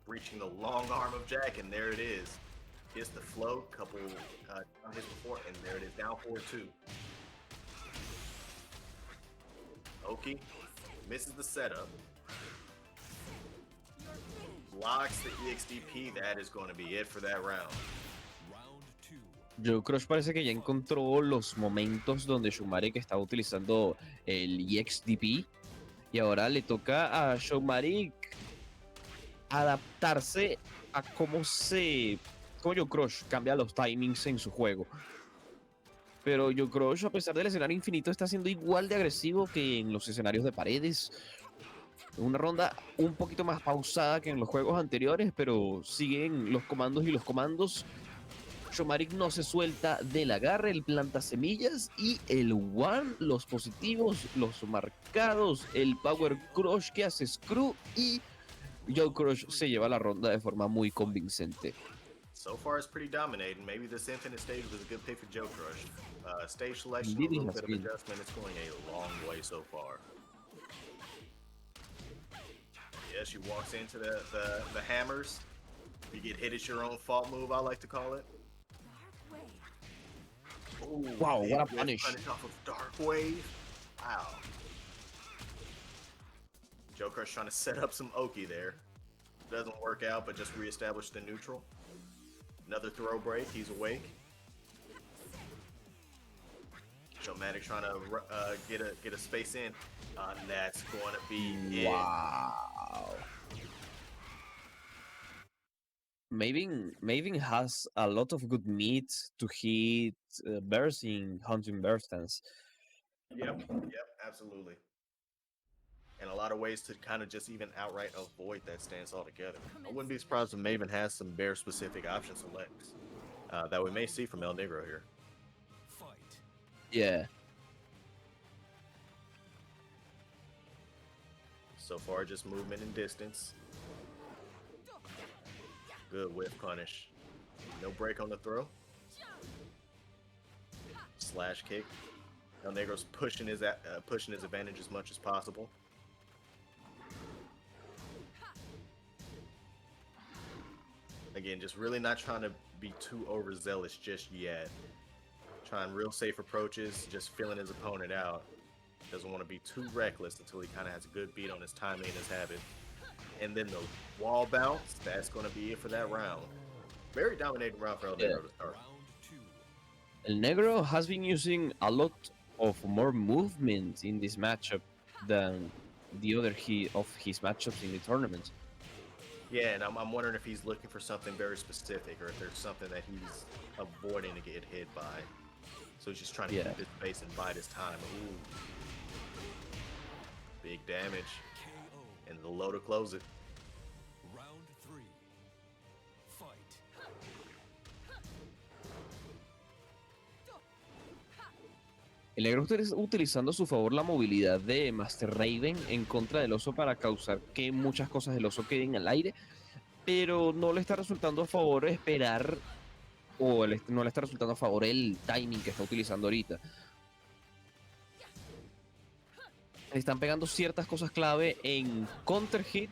reaching the long arm of Jack, and there it is. Gets the float, couple hits before, and there it is, down 4-2. Oki misses the setup. Blocks the EXDP. That is going to be it for that round. Round 2. JoeCrush parece que ya encontró los momentos donde Showmatic estaba utilizando el EXDP y ahora le toca a Showmatic adaptarse a cómo JoeCrush cambia los timings en su juego. Pero JoeCrush, a pesar del escenario infinito, está siendo igual de agresivo que en los escenarios de paredes. Una ronda un poquito más pausada que en los juegos anteriores, pero siguen los comandos y los comandos. Showmatic no se suelta del agarre, el planta semillas y el one, los positivos, los marcados, el power crush que hace Screw y JoeCrush se lleva la ronda de forma muy convincente. So far, it's pretty dominating. Maybe this infinite stage was a good pick for JoeCrush. Stage selection, Indeed, a it little has bit of been. adjustment. It's going a long way so far. Yeah, she walks into the hammers. You get hit, it's your own fault move, I like to call it. Ooh, Wow, big what a whiff punish. off of Dark Wave. Wow. JoeCrush trying to set up some Oki there. Doesn't work out, but just reestablish the neutral. Another throw break, he's awake. Showmatic trying to get a space in. And that's going to be Wow. Maven has a lot of good meat to hit bears in hunting bear stance. it. Yep, absolutely. And a lot of ways to kind of just even outright avoid that stance altogether. I wouldn't be surprised if Maven has some bear-specific option selects that we may see from ElNegro here. Fight. Yeah. So far, just movement and distance. Good whiff punish. No break on the throw. Slash kick. ElNegro's pushing his advantage as much as possible. Again, just really not trying to be too overzealous just yet. Trying real safe approaches, just feeling his opponent out. Doesn't want to be too reckless until he kind of has a good beat on his timing and his habit. And then the wall bounce, that's going to be it for that round. Very dominating round for ElNegro to start. ElNegro has been using a lot of more movement in this matchup than the other of his matchups in the tournament. Yeah, and I'm wondering if he's looking for something very specific or if there's something that he's avoiding to get hit by. So he's just trying to keep his pace and bide his time. Ooh. Big damage. And the low to close it. Round 3. Fight. ElNegro está utilizando a su favor la movilidad de Master Raven en contra del oso para causar que muchas cosas del oso queden al aire, pero no le está resultando a favor esperar, o no le está resultando a favor el timing que está utilizando ahorita. Le están pegando ciertas cosas clave en counter hit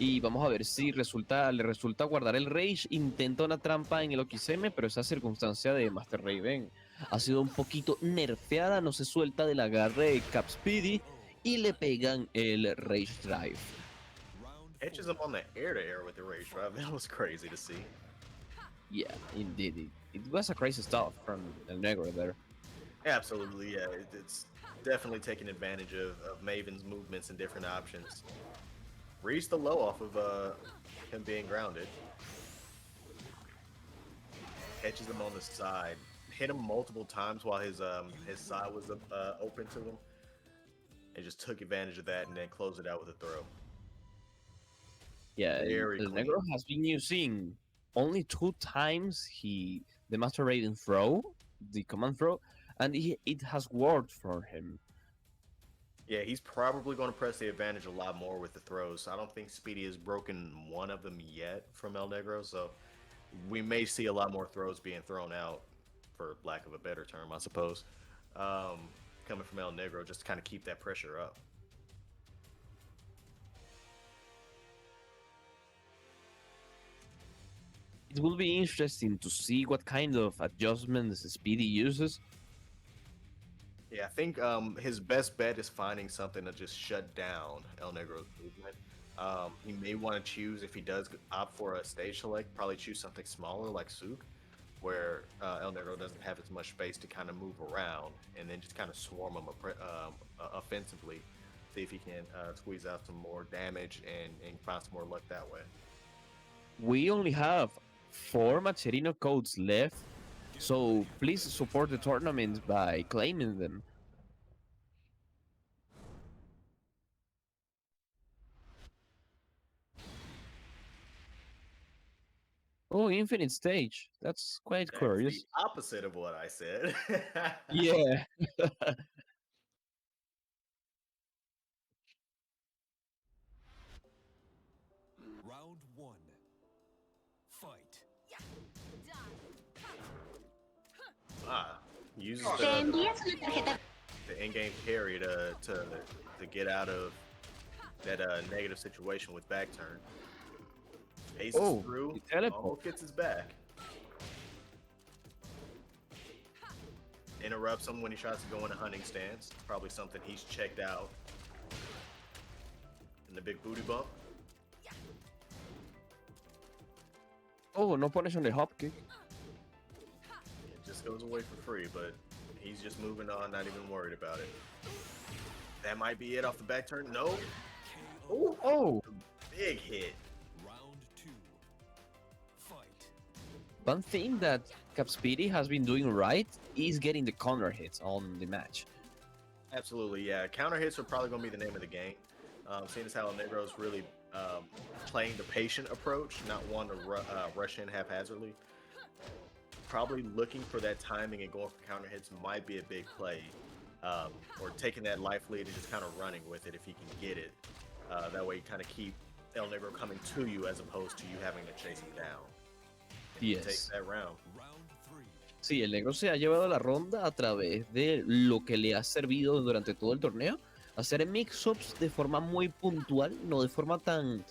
y vamos a ver si le resulta guardar el rage. Intenta una trampa en el OXM, pero esa circunstancia de Master Raven ha sido un poquito nerfeada, no se suelta del agarre de CabSpeedy y le pegan el rage drive. Catches him on the air with the rage drive. That was crazy to see. Yeah, indeed. It was a crazy stuff from ElNegro there. Absolutely, yeah. It's definitely taking advantage of Maven's movements and different options. Reached the low off of him being grounded. Catches him on the side. Hit him multiple times while his side was open to him. And just took advantage of that and then closed it out with a throw. Yeah, ElNegro has been using only 2 times the Master Raven throw, the command throw, and it has worked for him. Yeah, he's probably going to press the advantage a lot more with the throws. I don't think Speedy has broken one of them yet from ElNegro, so we may see a lot more throws being thrown out, for lack of a better term, I suppose, coming from ElNegro, just to kind of keep that pressure up. It will be interesting to see what kind of adjustments Speedy uses. Yeah, I think his best bet is finding something to just shut down ElNegro's movement. He may want to choose, if he does opt for a stage select, probably choose something smaller like Souk, where ElNegro doesn't have as much space to kind of move around, and then just kind of swarm him offensively. See if he can squeeze out some more damage and find some more luck that way. We only have 4 Macherino codes left, so please support the tournament by claiming them. Oh, infinite stage. That's quite curious. That's the opposite of what I said. Yeah. Round 1. Fight. Uses the in-game carry to get out of that negative situation with back turn. Aces through, almost gets his back. Interrupts him when he tries to go in a hunting stance. Probably something he's checked out. And the big booty bump. Oh, no punish on the hop kick. It just goes away for free, but he's just moving on, not even worried about it. That might be it off the back turn. No. Oh. Big hit. Round 2. Fight. One thing that CabSpeedy has been doing right is getting the counter hits on the match. Absolutely, yeah. Counter hits are probably going to be the name of the game. Seeing as how ElNegro is really playing the patient approach, not one to rush in haphazardly. Probably looking for that timing and going for counter hits might be a big play. Or taking that life lead and just kind of running with it if he can get it. That way, you kind of keep ElNegro coming to you as opposed to you having to chase him down. And he takes Yes. that round. Round 3. Sí, el negro se ha llevado la ronda a través de lo que le ha servido durante todo el torneo. Hacer mix-ups de forma muy puntual, no de forma tan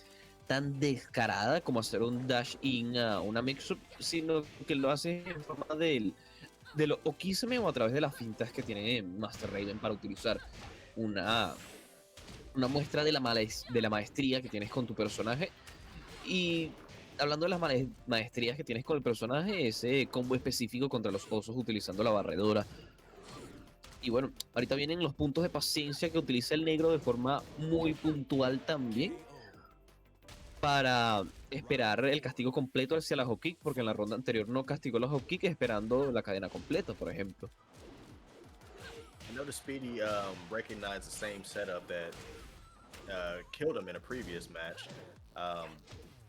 descarada como hacer un dash-in a una mix-up, sino que lo hace en forma de lo oquísime o a través de las fintas que tiene Master Raven para utilizar una, una muestra de de la maestría que tienes con tu personaje. Y hablando de las maestrías que tienes con el personaje, ese combo específico contra los osos utilizando la barredora. Y bueno, ahorita vienen los puntos de paciencia que utiliza el negro de forma muy puntual también para esperar el castigo completo hacia la hop kick, porque en la ronda anterior no castigó la hop kick esperando la cadena completa, por ejemplo. I noticed Speedy recognized the same setup that killed him in a previous match.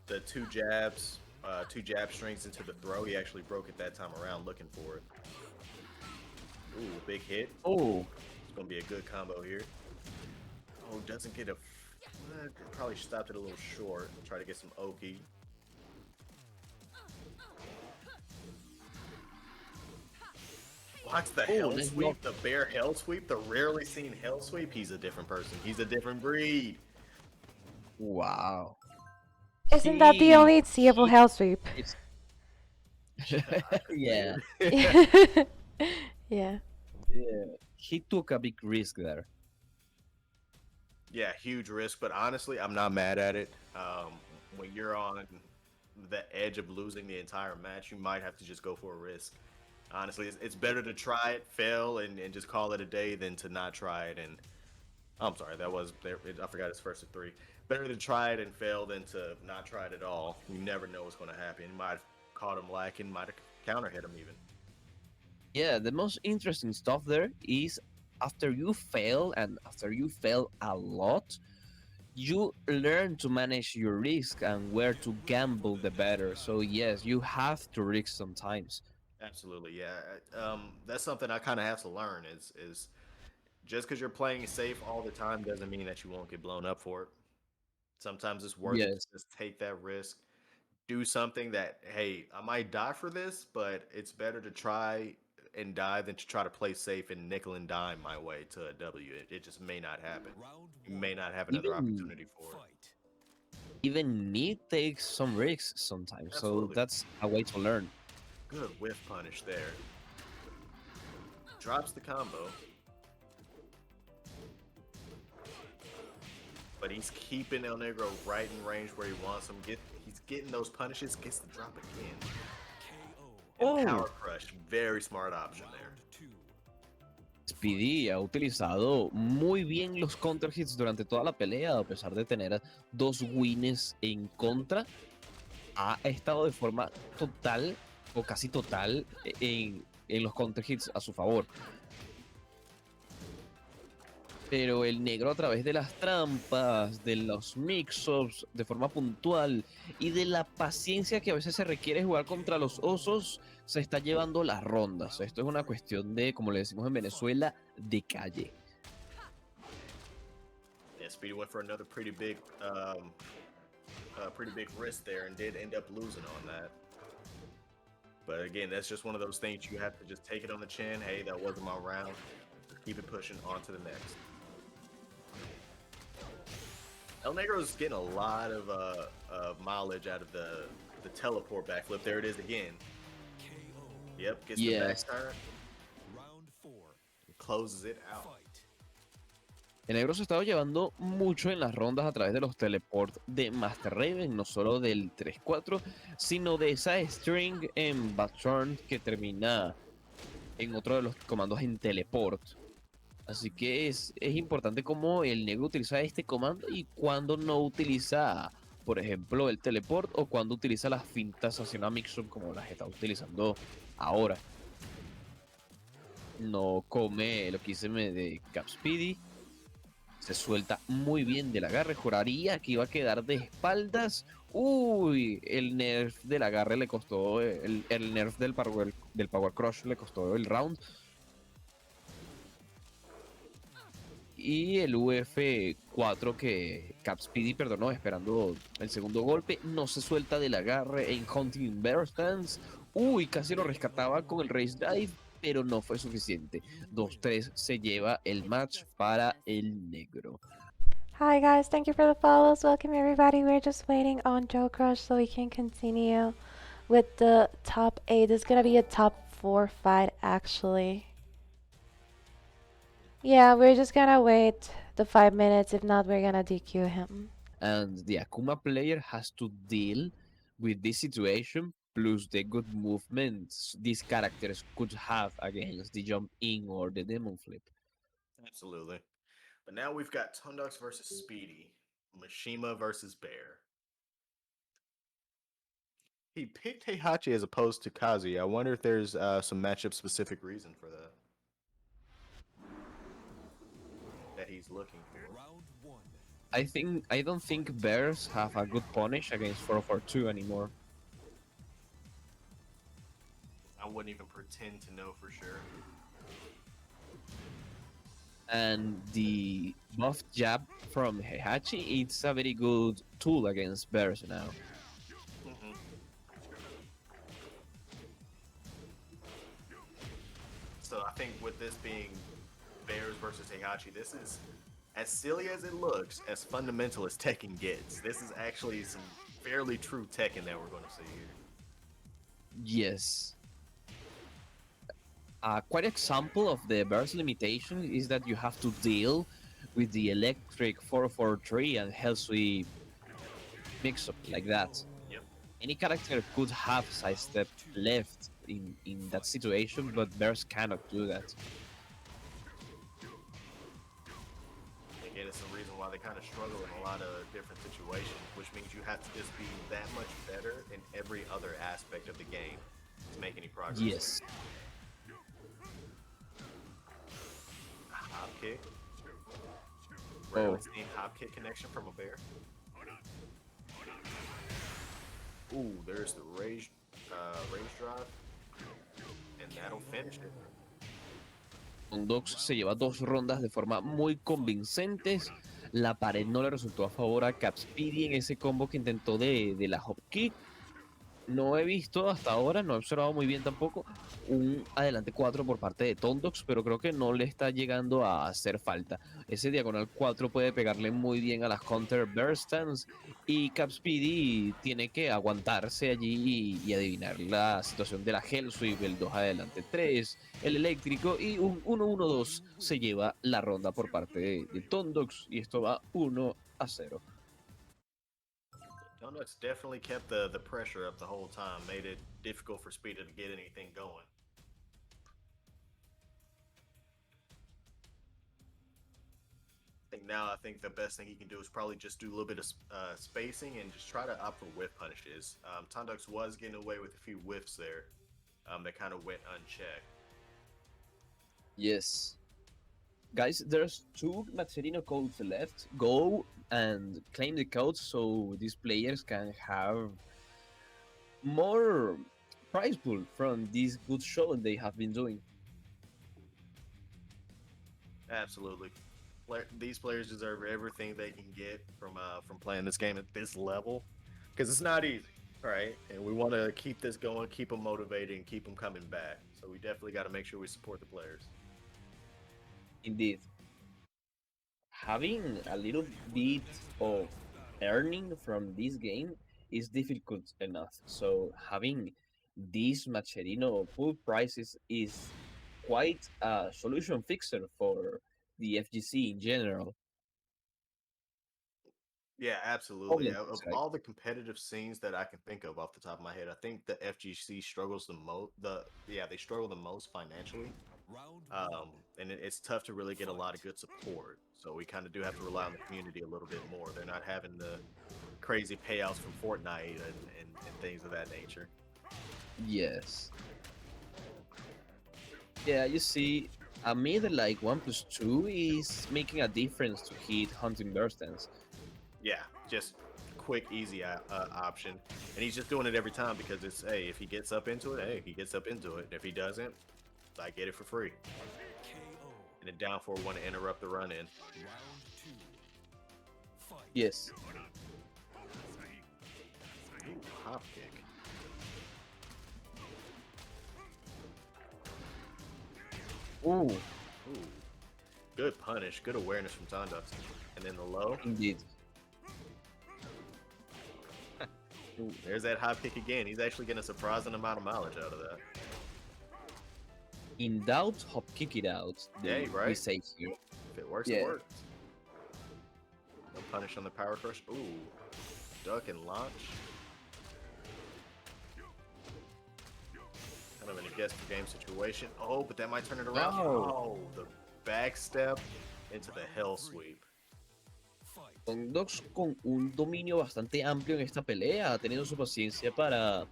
The two jab strings into the throw. He actually broke it that time around, looking for it. Ooh, big hit. Oh, It's gonna be a good combo here. Oh, doesn't get a. Probably stopped it a little short. Try to get some Oki. Watch the hell nice sweep, the bear hell sweep, the rarely seen hell sweep. He's a different person. He's a different breed. wow. Isn't that the only seeable hell sweep? It's- I could say yeah. it. Yeah. Yeah, he took a big risk there. Yeah, huge risk, but honestly, I'm not mad at it. When you're on the edge of losing the entire match, you might have to just go for a risk. Honestly, it's better to try it, fail, and just call it a day than to not try it. And I'm sorry, I forgot his first of three. Better to try it and fail than to not try it at all. You never know what's going to happen. You might have caught him lacking, might have counter hit him even. Yeah, the most interesting stuff there is after you fail, and after you fail a lot, you learn to manage your risk and where to gamble the better. So yes, you have to risk sometimes. Absolutely, yeah. That's something I kind of have to learn. Is just because you're playing safe all the time doesn't mean that you won't get blown up for it. Sometimes it's worth it to Yes. just take that risk, do something that, hey, I might die for this, but it's better to try and die than to try to play safe and nickel and dime my way to a W. It just may not happen. Round You 1. may not have another Even opportunity for it. Fight. even me takes some risks sometimes. So Absolutely. that's a way to learn. Good whiff punish there. Drops the combo. But he's keeping ElNegro right in range where he wants him. He's getting those punishes, gets the drop again. KO. And Oh. Power Crush, very smart option there. Round 2. Speedy ha utilizado muy bien los counter hits durante toda la pelea, a pesar de tener dos wins en contra. Ha estado de forma total o casi total en los counter hits a su favor. Pero el negro, a través de las trampas, de los mix-ups de forma puntual y de la paciencia que a veces se requiere jugar contra los osos, se está llevando las rondas. Esto es una cuestión de, como le decimos en Venezuela, de calle. Yeah, Speedy went for another pretty big risk there and did end up losing on that. But again, that's just one of those things you have to just take it on the chin. Hey, that wasn't my round. Just keep it pushing on to the next. ElNegro is getting a lot of mileage out of the teleport backflip. There it is again. KO. Yep, gets Yes. the back turn, Round 4. closes it out. Fight. El negro se ha estado llevando mucho en las rondas a través de los teleports de Master Raven, no solo del 3-4, sino de esa string en backturn que termina en otro de los comandos en teleport. Así que es importante cómo el negro utiliza este comando y cuando no utiliza, por ejemplo, el teleport o cuando utiliza las fintas hacia una mix-up como las está utilizando ahora. No come lo que hice de CabSpeedy. Se suelta muy bien del agarre. Juraría que iba a quedar de espaldas. Uy, el nerf del agarre le costó, el nerf del Power Crush le costó el round. Y el UF4 que CabSpeedy perdonó esperando el segundo golpe. No se suelta del agarre en Hunting Bear Stance. Uy, casi lo rescataba con el Race Dive, pero no fue suficiente. 2-3 se lleva el match para el negro. Hi guys, thank you for the follows. Welcome everybody. We're just waiting on JoeCrush so we can continue with the top 8. This is gonna be a top 4 fight actually. Yeah, we're just gonna wait the 5 minutes. If not, we're gonna DQ him. And the Akuma player has to deal with this situation plus the good movements these characters could have against the jump in or the demon flip. Absolutely. But now we've got Tondox versus Speedy, Mishima versus Bear. He picked Heihachi as opposed to Kazi. I wonder if there's some matchup specific reason for that he's looking for. Round 1. I don't think bears have a good punish against 442 anymore. I wouldn't even pretend to know for sure. And the buff jab from Heihachi, it's a very good tool against bears now. Mhm. So I think with this being Bears versus Heihachi, this is as silly as it looks, as fundamental as Tekken gets. This is actually some fairly true Tekken that we're going to see here. Yes. A quite example of the burst limitation is that you have to deal with the electric 443 and hell sweep mix up like that. Yep. Any character could have sidestep left in that situation, but bears cannot do that. Again, it's the reason why they kind of struggle in a lot of different situations, which means you have to just be that much better in every other aspect of the game to make any progress. Yes. A hop kick. Oh. Rarely seen hop kick connection from a bear. Ooh, there's the rage drive, and that'll finish it. Tondox se lleva 2 rondas de forma muy convincentes. La pared no le resultó a favor a CabSpeedy en ese combo que intentó de la hop kick. No he visto hasta ahora, no he observado muy bien tampoco un adelante 4 por parte de Tondox, pero creo que no le está llegando a hacer falta. Ese diagonal 4 puede pegarle muy bien a las counter burst stands y CabSpeedy tiene que aguantarse allí y adivinar la situación de la Hell Sweep, el 2 adelante 3, el eléctrico y un 1-1-2 se lleva la ronda por parte de Tondox y esto va 1-0. Tondox definitely kept the pressure up the whole time, made it difficult for Speedy to get anything going. I think the best thing he can do is probably just do a little bit of spacing and just try to opt for whiff punishes. Tondox was getting away with a few whiffs there that kind of went unchecked. Yes. Guys, there's 2 Mazarino codes left. Go and claim the codes so these players can have more prize pool from this good show they have been doing. Absolutely. These players deserve everything they can get from playing this game at this level, because it's not easy, right? And we want to keep this going, keep them motivated, and keep them coming back. So we definitely got to make sure we support the players. Indeed. Having a little bit of earning from this game is difficult enough. So having these Macherino pool prices is quite a solution fixer for the FGC in general. Yeah, absolutely. Problem Of right? all the competitive scenes that I can think of off the top of my head, I think the FGC struggles the most. They struggle the most financially. Round 1. And it's tough to really get a lot of good support. So we kind of do have to rely on the community a little bit more. They're not having the crazy payouts from Fortnite and things of that nature. Yes. Yeah, you see, a mid like 1+2 is making a difference to hit hunting burstens. Yeah, just quick, easy option. And he's just doing it every time because it's, hey, if he gets up into it, hey, he gets up into it. If he doesn't, I get it for free. KO. And a down four one to interrupt the run in. Round 2. Fight. Yes. Ooh, hop kick. Ooh, Ooh. Good punish. Good awareness from Tondox. And then the low. indeed. Ooh, there's that hop kick again. He's actually getting a surprising amount of mileage out of that. In doubt, hop kick it out. Yeah, We right. say here. If it works, Yeah. it works. No punish on the power crush. Ooh. Duck and launch. Kind of in a guess the game situation. Oh, but that might turn it around. No. Oh, the back step into the hell sweep. Fight. Tondox con un dominio bastante amplio en esta pelea, ha tenido su paciencia para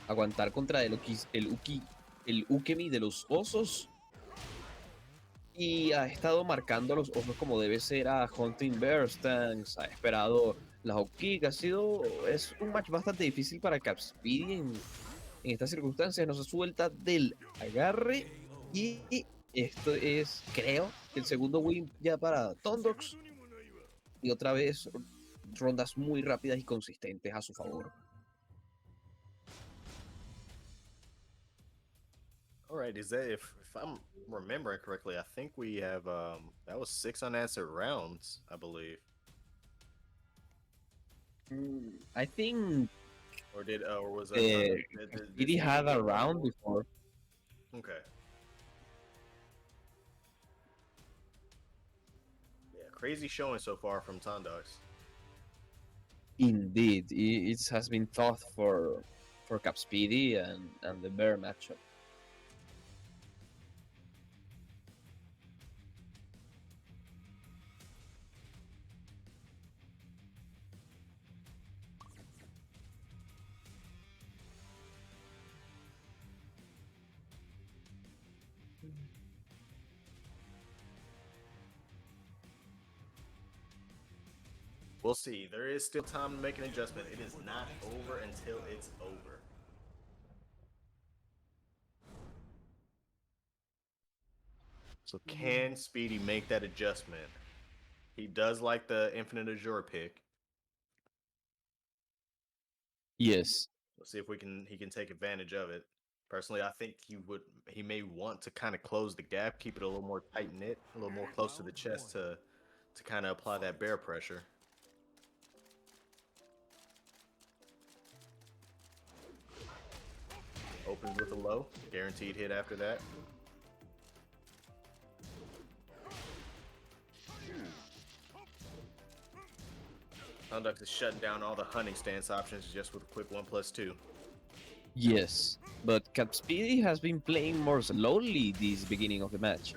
aguantar contra el Ukemi de los osos. Y ha estado marcando a los osos como debe ser a Hunting Bear Stance, ha esperado la hop kick, es un match bastante difícil para CabSpeedy en estas circunstancias, no se suelta del agarre y esto es, creo, el segundo win ya para Tondox y otra vez rondas muy rápidas y consistentes a su favor. All right, is that if I'm remembering correctly, I think we have that was 6 unanswered rounds, I believe. I think Or did or was CabSpeedy had a round before. Okay. Yeah, crazy showing so far from Tondox. Indeed, it has been tough for CabSpeedy and the Bear matchup. We'll see. There is still time to make an adjustment. It is not over until it's over. So can Speedy make that adjustment? He does like the Infinite Azure pick. Yes. Let's see if he can take advantage of it. Personally, I think he may want to kind of close the gap, keep it a little more tight knit, a little more close to the chest to kind of apply that bear pressure. Opens with a low, guaranteed hit after that. Tondox is shutting down all the hunting stance options just with a quick 1+2. Yes, but CabSpeedy has been playing more slowly this beginning of the match.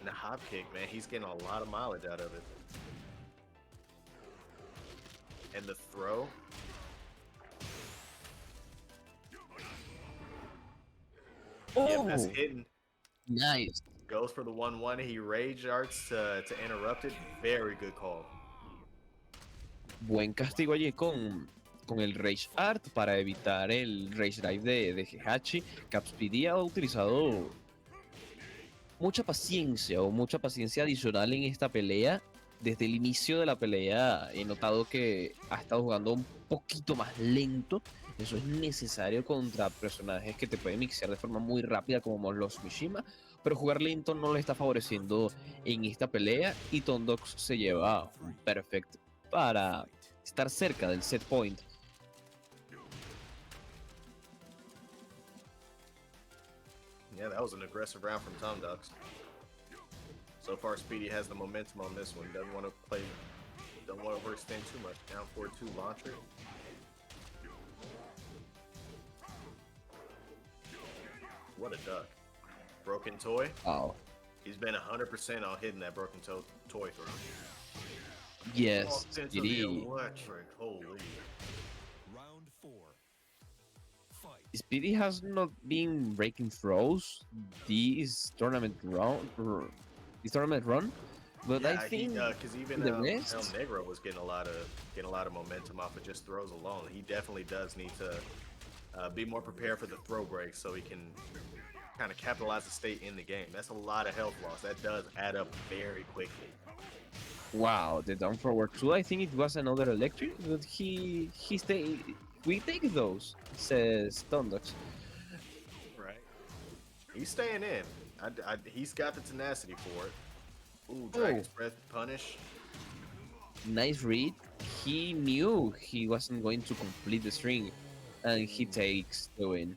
And the hop kick, man, he's getting a lot of mileage out of it. And the throw. Yeah, that's hitting. Nice. Goes for the 1-1. He rage arts to interrupt it. Very good call. Buen castigo allí con el Rage Art para evitar el Rage Drive de Heihachi. CabSpeedy ha utilizado mucha paciencia adicional en esta pelea. Desde el inicio de la pelea he notado que ha estado jugando un poquito más lento. Eso es necesario contra personajes que te pueden mixear de forma muy rápida como los Mishima, pero jugar lento no le está favoreciendo en esta pelea y Tondox se lleva un perfect para estar cerca del set point. Yeah, that was an aggressive round from Tondox. So far, Speedy has the momentum on this one. Doesn't want to overextend too much. Down 4-2 launcher. What a duck. Broken toy. Wow. He's been 100% on hitting that broken toy throw. Yes, Walked into Speedy. the electric. Holy. Round 4. Fight. Speedy has not been breaking throws this tournament run, but Yeah, I think because even the rest- ElNegro was getting a lot of momentum off of just throws alone. He definitely does need to be more prepared for the throw break so he can kind of capitalize the state in the game. That's a lot of health loss. That does add up very quickly. Wow, the down forward 2, I think it was another electric, but we take those, says Tondox. Right. He's staying in. He's got the tenacity for it. Ooh, Oh. Dragon's Breath punish. Nice read. He knew he wasn't going to complete the string, and he takes the win.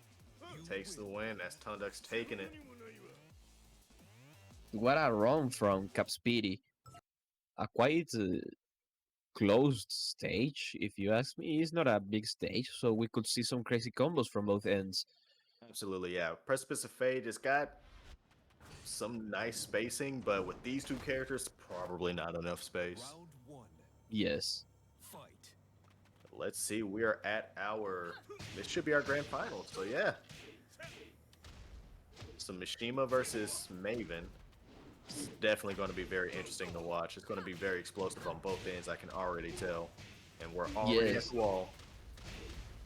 Takes the win. That's Tondox taking it. What a run from CabSpeedy. A quite closed stage, if you ask me. It's not a big stage, so we could see some crazy combos from both ends. Absolutely, yeah. Precipice of Fate has got some nice spacing, but with these two characters, probably not enough space. Round 1. Yes. Fight. Let's see, we are at this should be our grand final, so yeah. So Mishima versus Maven. It's definitely going to be very interesting to watch. It's going to be very explosive on both ends, I can already tell. And we're already Yes. at the wall.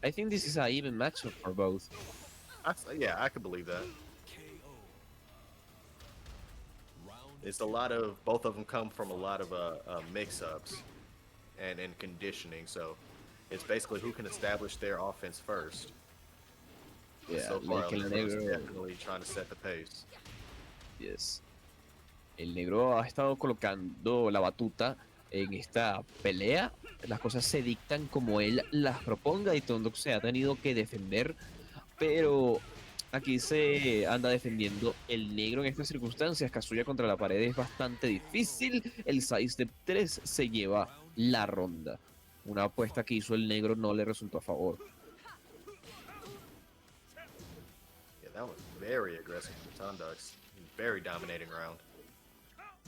I think this is an even matchup for both. Yeah, I could believe that. KO. Round It's a lot of, both of them come from a lot of mix-ups and conditioning, so it's basically who can establish their offense first. Yeah, So far, like ElNegro is ElNegro. definitely trying to set the pace. Yes. El negro ha estado colocando la batuta en esta pelea. Las cosas se dictan como él las proponga y Tondox se ha tenido que defender, pero aquí se anda defendiendo el negro en estas circunstancias. Kazuya contra la pared es bastante difícil. El sidestep 3 se lleva la ronda. Una apuesta que hizo el negro no le resultó a favor. Yeah, that was very aggressive from Tondox. Very dominating round.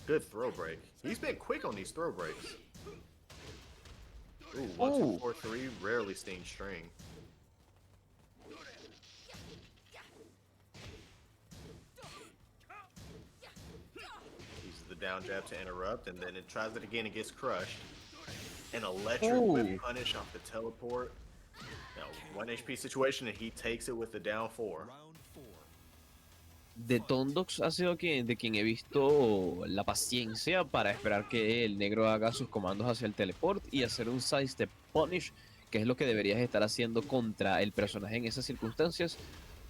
Good throw break. He's been quick on these throw breaks. Ooh, 1, 2, 4, 3, rarely seen string. Uses the down jab to interrupt, and then it tries it again and gets crushed. An electric whip punish off the teleport. Now, 1 HP situation, and he takes it with the down 4. Round 4. De Tondox ha sido de quien he visto la paciencia para esperar que el negro haga sus comandos hacia el teleport y hacer un sidestep punish, que es lo que deberías estar haciendo contra el personaje en esas circunstancias,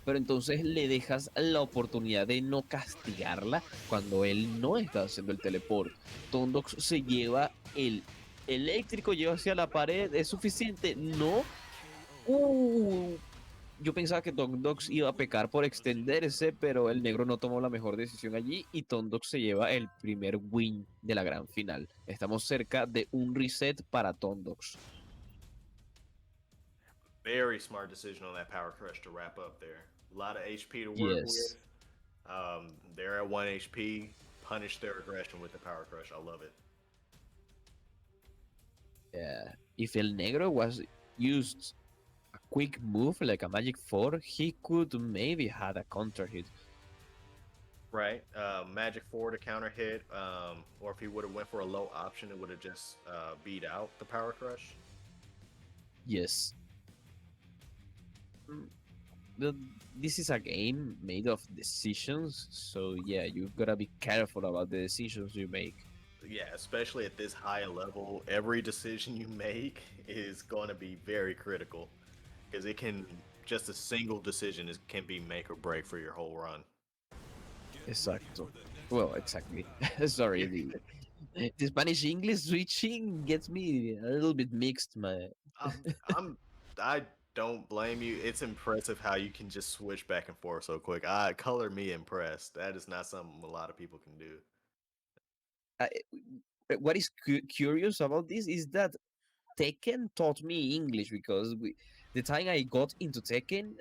pero entonces le dejas la oportunidad de no castigarla cuando él no está haciendo el teleport. Tondox se lleva el eléctrico, lleva hacia la pared, ¿es suficiente? No. Yo pensaba que Tondox iba a pecar por extenderse, pero el negro no tomó la mejor decisión allí y Tondox se lleva el primer win de la gran final. Estamos cerca de un reset para Tondox. Very smart decision on that power crush to wrap up there. A lot of HP to work Yes. with. They're at 1 HP. Punish their aggression with the power crush. I love it. Yeah. If El Negro was used a quick move like a Magic 4, he could maybe had a counter hit. Right. Magic 4 to counter hit. Or if he would have went for a low option, it would have just beat out the power crush. Yes. But this is a game made of decisions, so yeah, you gotta be careful about the decisions you make. Yeah, especially at this high level, every decision you make is going to be very critical because it can just a single decision can be make or break for your whole run. Exacto. Well, exactly. Sorry, the Spanish English switching gets me a little bit mixed, man. I don't blame you. It's impressive how you can just switch back and forth so quick. Color me impressed. That is not something a lot of people can do. What is curious about this is that Tekken taught me English because the time I got into Tekken,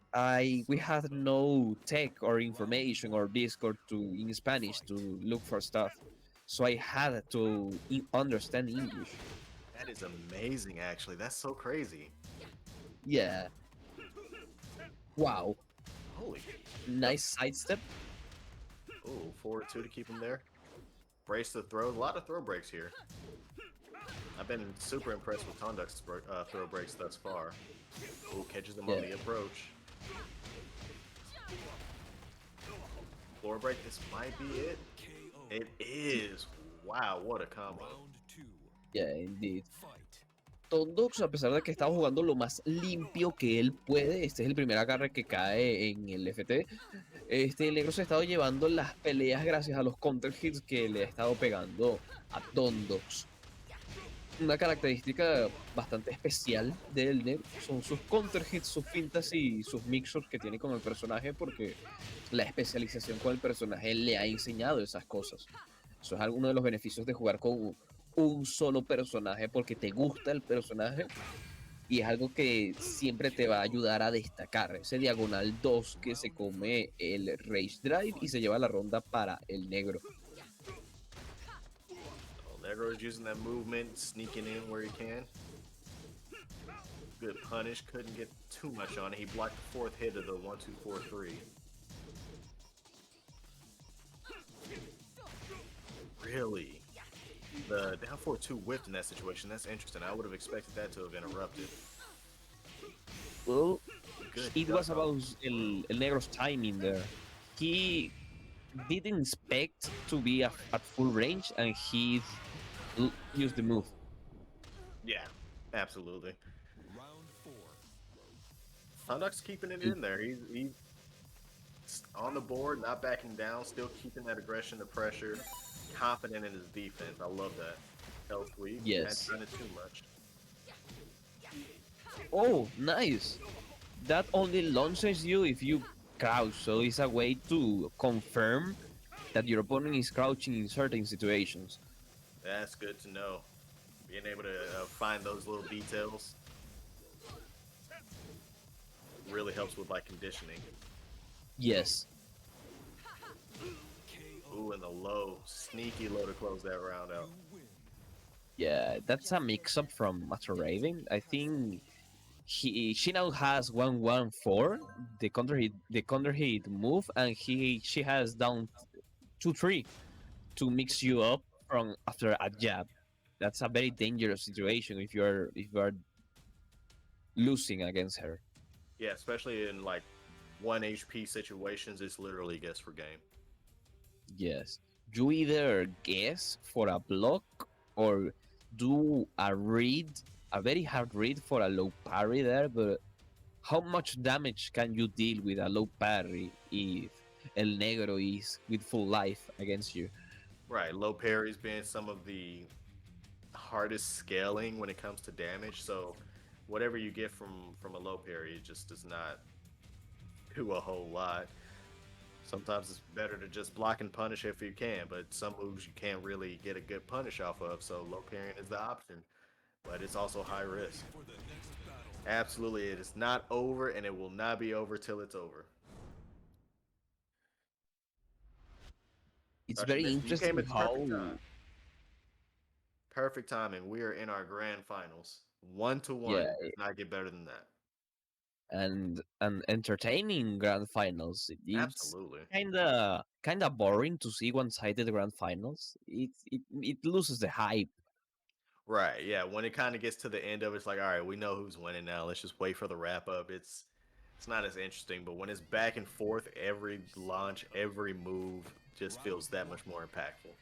we had no tech or information or Discord in Spanish to look for stuff, so I had to understand English. That is amazing, actually. That's so crazy. Yeah. Wow. Holy. Nice sidestep. Ooh, forward 2 to keep him there. Brace the throw. A lot of throw breaks here. I've been super impressed with Tondox's throw breaks thus far. Ooh, catches him on the approach. floor break. This might be it. KO. It is. Wow, what a combo. Round 2. Yeah, indeed. Fight. Tondox, a pesar de que estaba jugando lo más limpio que él puede, este es el primer agarre que cae en el FT. El negro se ha estado llevando las peleas gracias a los counter hits que le ha estado pegando a Tondox. Una característica bastante especial del negro son sus counter hits, sus fintas y sus mixers que tiene con el personaje, porque la especialización con el personaje le ha enseñado esas cosas. Eso es alguno de los beneficios de jugar con un solo personaje, porque te gusta el personaje y es algo que siempre te va a ayudar a destacar. Ese diagonal 2 que se come el Rage Drive y se lleva la ronda para el negro. ElNegro is using that movement, sneaking in where he can. Good punish. Couldn't get too much on it. He blocked the fourth hit of the 1-2-4-3. Really? The down 4-2 whipped in that situation. That's interesting. I would have expected that to have interrupted. Well, Good it duck was off. about el negro's timing there. He didn't expect to be at full range and he used the move. Yeah, absolutely. Round 4. Tondox keeping it in there. He's on the board, not backing down, still keeping that aggression, the pressure, confident in his defense. I love that. Hell sweep. Yes. Not done it too much. Oh, nice. That only launches you if you crouch, so it's a way to confirm that your opponent is crouching in certain situations. That's good to know. Being able to find those little details really helps with like conditioning. Yes. Ooh, and the low, sneaky low to close that round out. You win. Yeah, that's a mix-up from Master Raven. I think she now has 1-1-4, the counter hit move, and she has down 2-3 to mix you up from after a jab. That's a very dangerous situation if you are losing against her. Yeah, especially in like 1 HP situations, it's literally guess for game. Yes. You either guess for a block or do a read, a very hard read for a low parry there, but how much damage can you deal with a low parry if ElNegro is with full life against you? Right, low parries being some of the hardest scaling when it comes to damage. So whatever you get from a low parry, it just does not do a whole lot. Sometimes it's better to just block and punish if you can, but some moves you can't really get a good punish off of, so low parrying is the option. But it's also high risk. For the next battle. Absolutely, it is not over, and it will not be over till it's over. It's Gosh, you very missed- you came interesting at the how perfect time. Perfect timing. We are in our grand finals. 1-1. yeah, Does not get better than that. and entertaining grand finals. It's Absolutely. kinda boring to see one-sided grand finals. It loses the hype. Right. Yeah. When it kind of gets to the end of it, it's like, all right, we know who's winning now. Let's just wait for the wrap up. It's not as interesting, but when it's back and forth, every launch, every move just feels that much more impactful.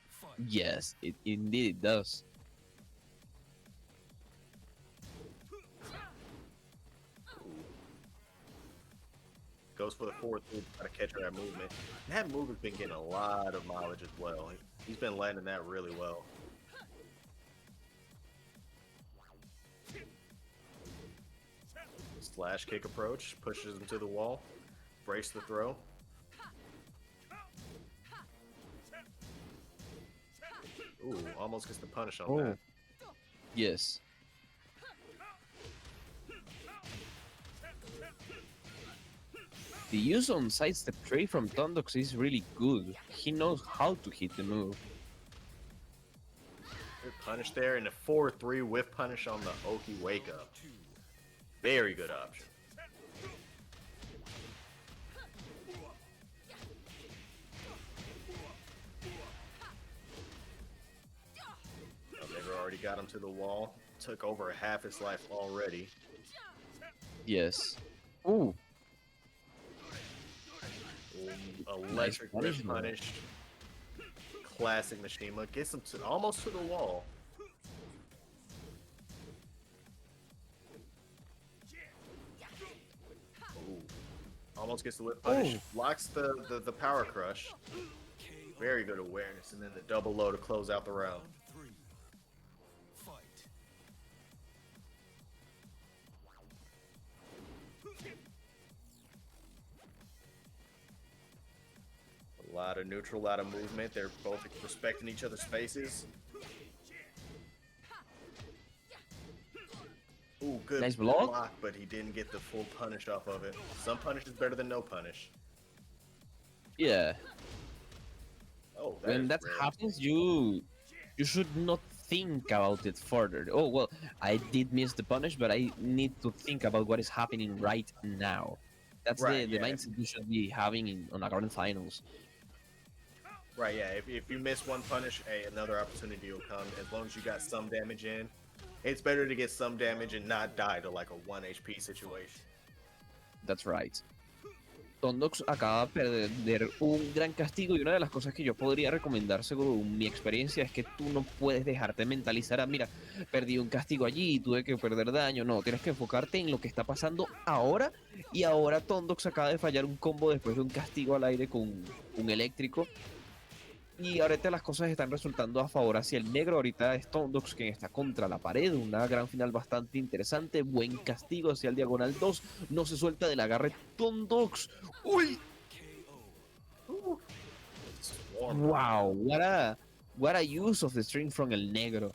Fight. Yes, it indeed it does. Goes for the forward through, try to catch her that movement. That move has been getting a lot of mileage as well. He's been landing that really well. Slash kick approach, pushes him to the wall, brace the throw. Ooh, almost gets the punish on that. Yes. The use on sidestep 3 from Tondox is really good. He knows how to hit the move. Good punish there, and the 4-3 whiff punish on the Oki wake up. Very good option. They've already got him to the wall. Took over half his life already. Yes. Ooh. Electric punish, Whip no. punish. Classic Mishima. Gets him to almost to the wall. Ooh. Almost gets the whip punish. Locks the power crush. Very good awareness. And then the double low to close out the round. Round 3. Fight. A lot of neutral, a lot of movement. They're both respecting each other's spaces. Ooh, good Nice block. but he didn't get the full punish off of it. Some punish is better than no punish. Yeah. Oh, When that happens, you should not think about it further. Oh well, I did miss the punish, but I need to think about what is happening right now. That's Right, the yeah. mindset you should be having on a grand finals. Right, yeah. If you miss one punish, hey, another opportunity will come. As long as you got some damage in, it's better to get some damage and not die to like a 1 HP situation. That's right. Tondox acaba de perder un gran castigo y una de las cosas que yo podría recomendar según mi experiencia es que tú no puedes dejarte mentalizar a, mira, perdí un castigo allí, tuve que perder daño. No, tienes que enfocarte en lo que está pasando ahora y ahora Tondox acaba de fallar un combo después de un castigo al aire con un eléctrico. Y ahorita las cosas están resultando a favor hacia el negro. Ahorita es Tondox quien está contra la pared. Una gran final bastante interesante. Buen castigo hacia el diagonal 2. No se suelta del agarre Tondox. ¡Uy! Wow, what a use of the string from ElNegro.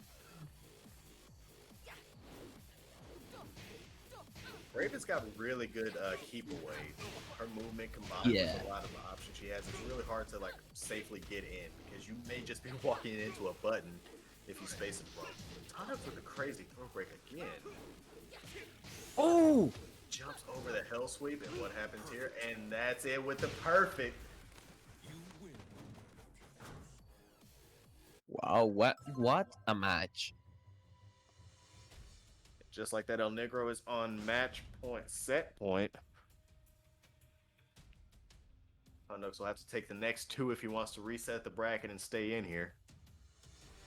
Raven's got really good keep away. Her movement combined Yeah. with a lot of the options she has, it's really hard to like safely get in because you may just be walking into a button if you space it wrong. Tondox with a crazy throw break again. Oh! Jumps over the hell sweep, and what happens here? And that's it with the perfect. You win. Wow, what a match. Just like that, ElNegro is on match point, set point. Tondox will have to take the next two if he wants to reset the bracket and stay in here.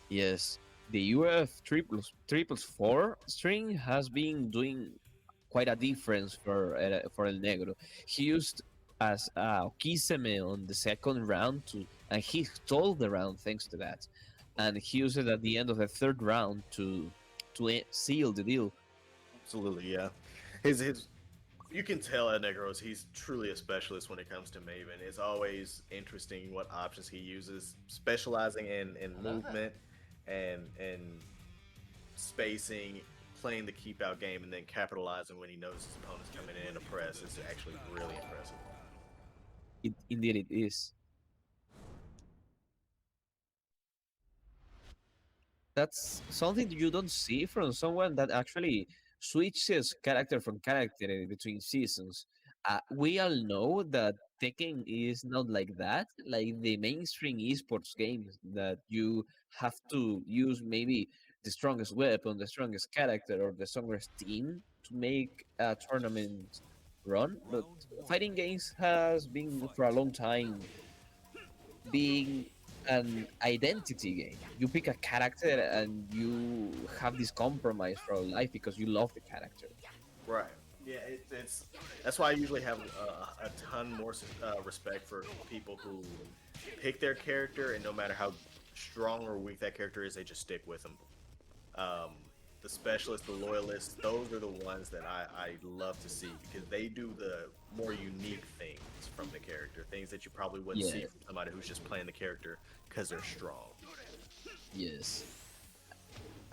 Yes, the UF triples 4 string has been doing quite a difference for ElNegro. He used as Kisame on the second round and he stole the round thanks to that, and he used it at the end of the third round to seal the deal. Absolutely, yeah. His you can tell ElNegro he's truly a specialist when it comes to Maven. It's always interesting what options he uses, specializing in movement and spacing, playing the keep out game, and then capitalizing when he knows his opponent's coming in to press. It's actually really impressive. Indeed, it is. That's something you don't see from someone that actually switches character from character between seasons. We all know that Tekken is not like that, like the mainstream esports games that you have to use maybe the strongest weapon, the strongest character, or the strongest team to make a tournament run. But fighting games has been for a long time being an identity game. You pick a character and you have this compromise for life because you love the character. Right. Yeah, it's that's why I usually have a ton more respect for people who pick their character, and no matter how strong or weak that character is, they just stick with them. The specialists, the loyalists, those are the ones that I love to see because they do the more unique things from the character, things that you probably wouldn't see Yeah. from somebody who's just playing the character because they're strong. Yes.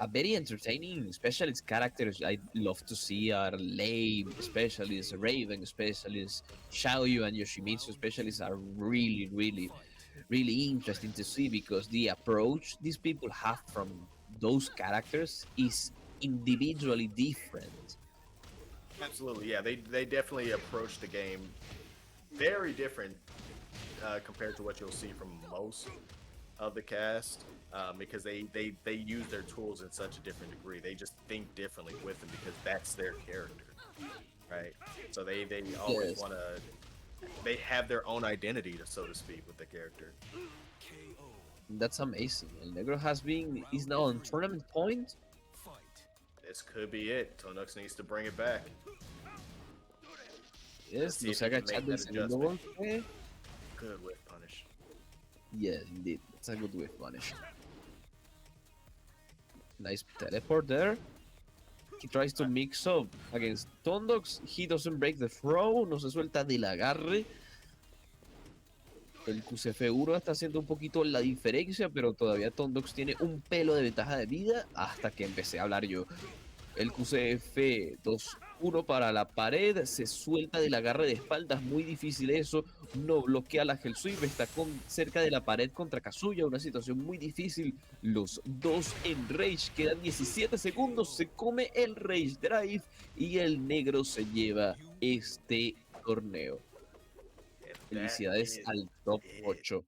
A very entertaining specialist characters I love to see are Lei specialists, Raven specialists, Xiaoyu and Yoshimitsu specialists are really interesting to see because the approach these people have from those characters is individually different. Absolutely, yeah. They definitely approach the game very different compared to what you'll see from most of the cast because they use their tools in such a different degree. They just think differently with them because that's their character, right? So they always Yes. want to they have their own identity, so to speak, with the character. KO. That's amazing. ElNegro is now on tournament point. Fight. This could be it. Tondox needs to bring it back. Yes, see no if se he can agacha make del that segundo adjustment. golpe. Good whip punish. Yeah, indeed. That's a good whip punish. Nice teleport there. He tries to mix up against Tondox. He doesn't break the throw. No se suelta del agarre. El QCF1 está haciendo un poquito la diferencia, pero todavía Tondox tiene un pelo de ventaja de vida hasta que empecé a hablar yo. El QCF 2-1 para la pared, se suelta del agarre de espaldas, muy difícil eso, no bloquea la Hell Sweep, está cerca de la pared contra Kazuya, una situación muy difícil, los dos en Rage, quedan 17 segundos, se come el Rage Drive y ElNegro se lleva este torneo. If that Felicidades is al top it, 8.